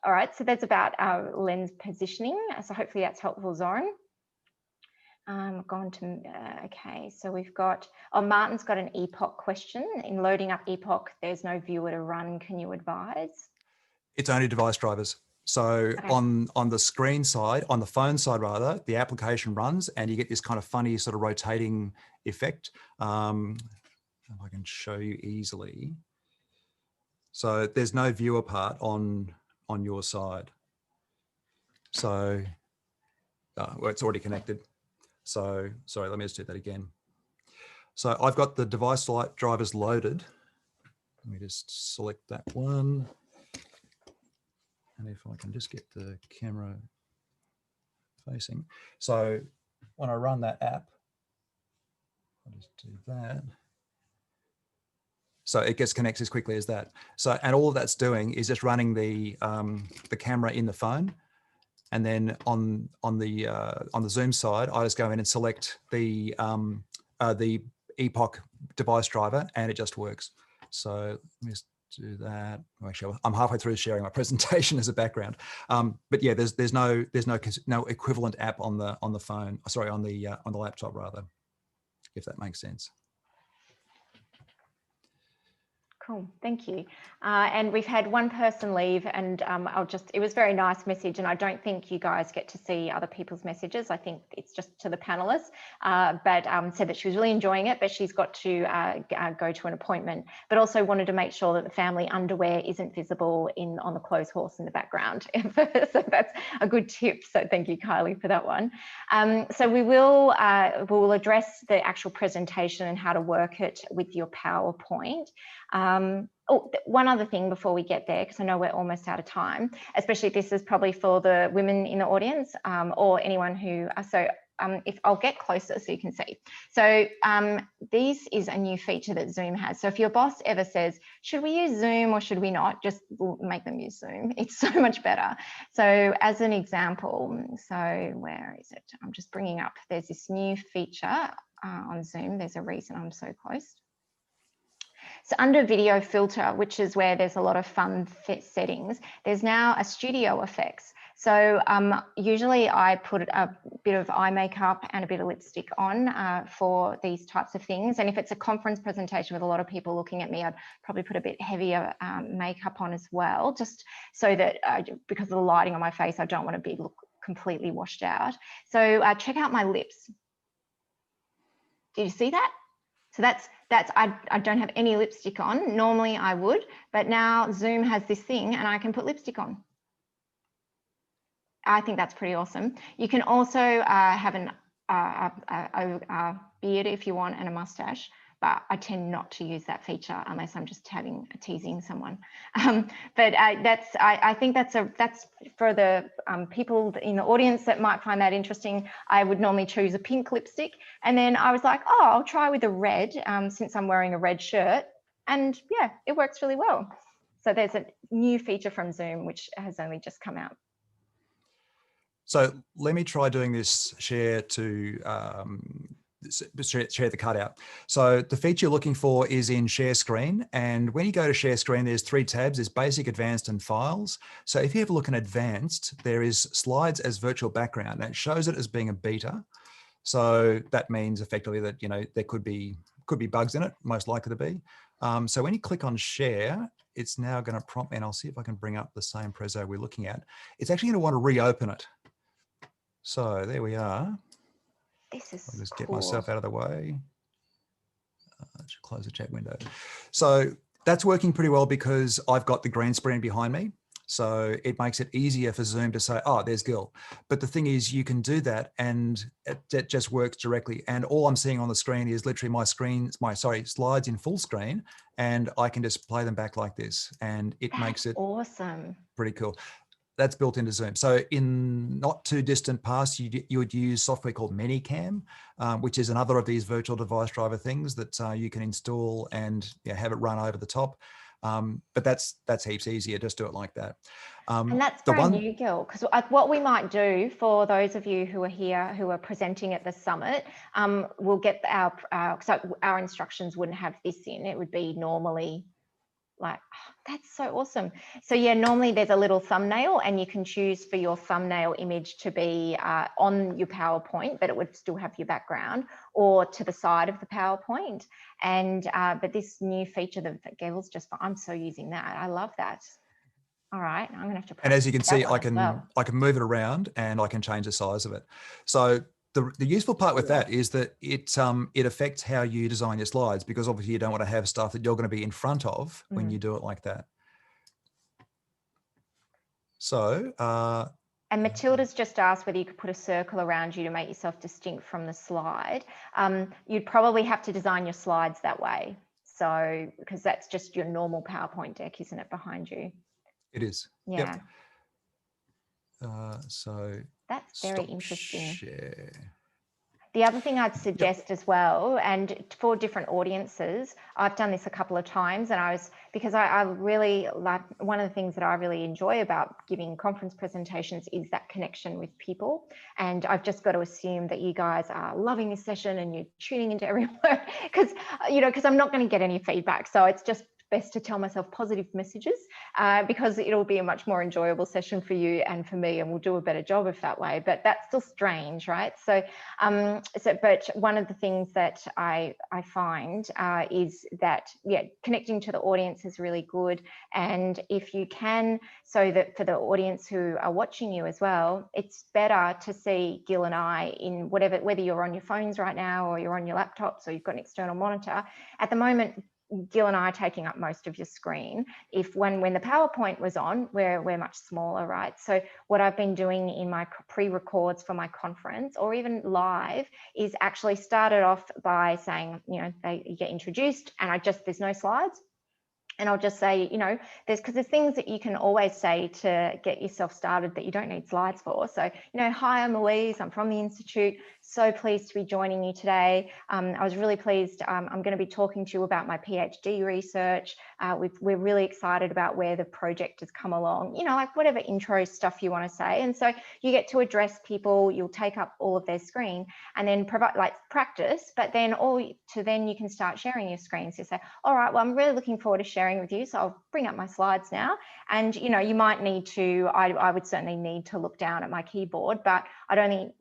Speaker 1: All right, so that's about lens positioning. So hopefully that's helpful, Zoran. Gone to, okay, so we've got, oh, Martin's got an epoch question. In loading up epoch, there's no viewer to run. Can you advise?
Speaker 2: It's only device drivers. So
Speaker 1: Okay.
Speaker 2: on the screen side, on the phone side rather, the application runs and you get this kind of funny sort of rotating effect. If I can show you easily. So there's no viewer part on your side. So well, it's already connected. So sorry, let me just do that again. So I've got the device drivers loaded. Let me just select that one. And if I can just get the camera facing. So when I run that app, I'll just do that. So it gets connected as quickly as that. So, and all that's doing is just running the camera in the phone. And then on the Zoom side, I just go in and select the epoch device driver and it just works. So let me just do that. Actually, I'm halfway through sharing my presentation as a background. But yeah, there's no equivalent app on the phone. Sorry, on the laptop rather, if that makes sense.
Speaker 1: Cool, thank you. And we've had one person leave and it was a very nice message and I don't think you guys get to see other people's messages. I think it's just to the panelists, but said that she was really enjoying it, but she's got to go to an appointment, but also wanted to make sure that the family underwear isn't visible on the clothes horse in the background. So that's a good tip. So thank you, Kylie, for that one. So we'll address the actual presentation and how to work it with your PowerPoint. One other thing before we get there, because I know we're almost out of time, especially this is probably for the women in the audience or anyone who, if I'll get closer so you can see. So this is a new feature that Zoom has. So if your boss ever says, should we use Zoom or should we not, just make them use Zoom. It's so much better. So as an example, so where is it? I'm just bringing up, there's this new feature on Zoom. There's a reason I'm so close. So under video filter, which is where there's a lot of fun settings, there's now a studio effects. So usually I put a bit of eye makeup and a bit of lipstick on for these types of things. And if it's a conference presentation with a lot of people looking at me, I'd probably put a bit heavier makeup on as well, just so that because of the lighting on my face, I don't want to look completely washed out. So check out my lips. Did you see that? So I don't have any lipstick on. Normally I would, but now Zoom has this thing and I can put lipstick on. I think that's pretty awesome. You can also have a beard if you want and a mustache, but I tend not to use that feature unless I'm just teasing someone. But I think that's for the people in the audience that might find that interesting. I would normally choose a pink lipstick, and then I was like, oh, I'll try with a red since I'm wearing a red shirt, and yeah, it works really well. So there's a new feature from Zoom which has only just come out.
Speaker 2: So let me try doing this share to share the cutout. So the feature you're looking for is in share screen. And when you go to share screen, there's 3 tabs. There's basic, advanced, and files. So if you have a look in advanced, there is slides as virtual background, and it shows it as being a beta. So that means effectively that, you know, there could be bugs in it, most likely to be. So when you click on share, it's now going to prompt me, and I'll see if I can bring up the same preso we're looking at. It's actually going to want to reopen it. So there we are.
Speaker 1: This is
Speaker 2: I'll just
Speaker 1: cool.
Speaker 2: get myself out of the way. Close the chat window. So that's working pretty well because I've got the green screen behind me. So it makes it easier for Zoom to say, oh, there's Gil. But the thing is, you can do that and it just works directly. And all I'm seeing on the screen is literally my slides in full screen, and I can just play them back like this, and it makes it
Speaker 1: awesome.
Speaker 2: Pretty cool. That's built into Zoom. So in not too distant past, you would use software called ManyCam, which is another of these virtual device driver things that you can install and have it run over the top. But that's heaps easier. Just do it like that.
Speaker 1: And that's brand new, Gil, because what we might do for those of you who are here, who are presenting at the summit, we'll get so our instructions wouldn't have this in. It would be normally like, oh, that's so awesome. So yeah, normally there's a little thumbnail, and you can choose for your thumbnail image to be on your PowerPoint, but it would still have your background, or to the side of the PowerPoint. And but this new feature that Gil's I'm so using that. I love that. All right, I'm gonna have to.
Speaker 2: And as you can see, I can move it around and I can change the size of it. So the useful part with that is that it affects how you design your slides, because obviously you don't want to have stuff that you're going to be in front of when you do it like that. So.
Speaker 1: And Matilda's just asked whether you could put a circle around you to make yourself distinct from the slide. You'd probably have to design your slides that way. So, because that's just your normal PowerPoint deck, isn't it, behind you?
Speaker 2: It is.
Speaker 1: Yeah.
Speaker 2: Yep. So
Speaker 1: that's very interesting.
Speaker 2: Share.
Speaker 1: The other thing I'd suggest as well, and for different audiences, I've done this a couple of times, and because I really like, one of the things that I really enjoy about giving conference presentations is that connection with people. And I've just got to assume that you guys are loving this session and you're tuning into every word, because I'm not going to get any feedback. So it's just best to tell myself positive messages, because it'll be a much more enjoyable session for you and for me, and we'll do a better job of that way. But that's still strange, right? So, but one of the things that I find is that, connecting to the audience is really good. And if you can, so that for the audience who are watching you as well, it's better to see Gil and I in whether you're on your phones right now or you're on your laptops or you've got an external monitor. At the moment, Gil and I are taking up most of your screen. When the PowerPoint was on, we're much smaller, right? So what I've been doing in my pre-records for my conference, or even live, is actually started off by saying, you get introduced, and there's no slides. And I'll just say, there's things that you can always say to get yourself started that you don't need slides for. So, hi, I'm Louise. I'm from the Institute. So pleased to be joining you today. I was really pleased. I'm going to be talking to you about my PhD research. We're really excited about where the project has come along, like whatever intro stuff you want to say. And so you get to address people, you'll take up all of their screen, and then provide practice, but then then you can start sharing your screen. So you say, all right, well, I'm really looking forward to sharing with you. So I'll bring up my slides now. And, you might need to, I would certainly need to look down at my keyboard, but I'd only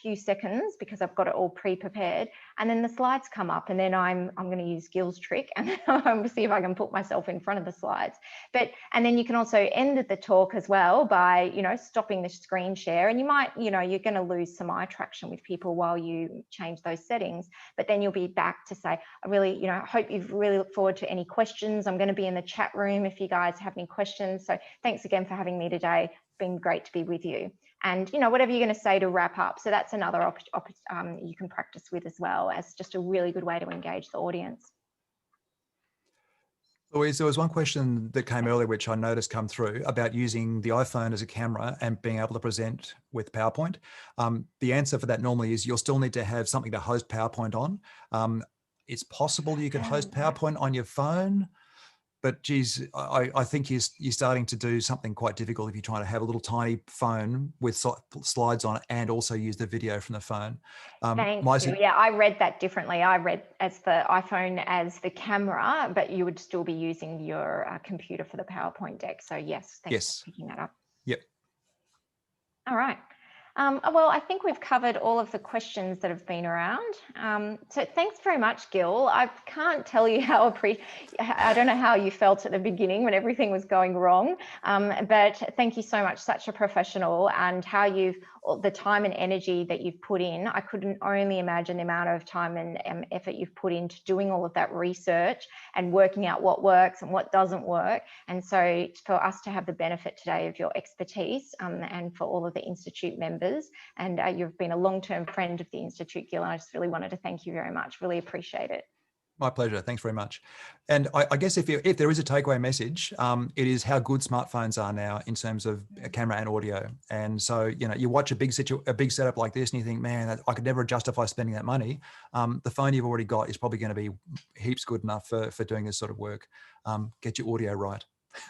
Speaker 1: few seconds because I've got it all pre-prepared, and then the slides come up, and then I'm going to use Gil's trick, and then I'm going to see if I can put myself in front of the slides. And then you can also end the talk as well by stopping the screen share, and you might you're going to lose some eye traction with people while you change those settings, but then you'll be back to say, I really hope you really look forward to any questions. I'm going to be in the chat room if you guys have any questions. So thanks again for having me today. It's been great to be with you. And whatever you're going to say to wrap up. So that's another you can practice with as well, as just a really good way to engage the audience.
Speaker 2: Louise, there was one question that came earlier, which I noticed come through, about using the iPhone as a camera and being able to present with PowerPoint. The answer for that normally is you'll still need to have something to host PowerPoint on. It's possible you can host PowerPoint on your phone, but geez, I think you're starting to do something quite difficult if you're trying to have a little tiny phone with slides on it and also use the video from the phone.
Speaker 1: Thank you. Yeah, I read that differently. I read as the iPhone as the camera, but you would still be using your computer for the PowerPoint deck. So yes, thanks for picking that up.
Speaker 2: Yep.
Speaker 1: All right. Well, I think we've covered all of the questions that have been around. So thanks very much, Gil. I can't tell you I don't know how you felt at the beginning when everything was going wrong, but thank you so much, such a professional, and how you've the time and energy that you've put in. I couldn't only imagine the amount of time and effort you've put into doing all of that research and working out what works and what doesn't work. And so for us to have the benefit today of your expertise, and for all of the Institute members, and you've been a long-term friend of the Institute, Gil, and I just really wanted to thank you very much. Really appreciate it.
Speaker 2: My pleasure. Thanks very much. And I guess if there is a takeaway message, it is how good smartphones are now in terms of camera and audio. And so, you know, you watch a big setup like this and you think, man, I could never justify spending that money. The phone you've already got is probably going to be heaps good enough for doing this sort of work. Get your audio right.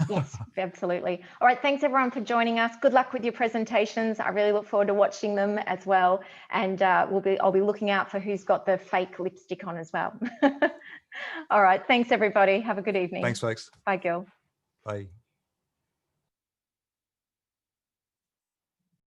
Speaker 1: Yes, absolutely. All right. Thanks everyone for joining us. Good luck with your presentations. I really look forward to watching them as well. And I'll be looking out for who's got the fake lipstick on as well. All right. Thanks everybody. Have a good evening.
Speaker 2: Thanks, folks.
Speaker 1: Bye, Gil.
Speaker 2: Bye.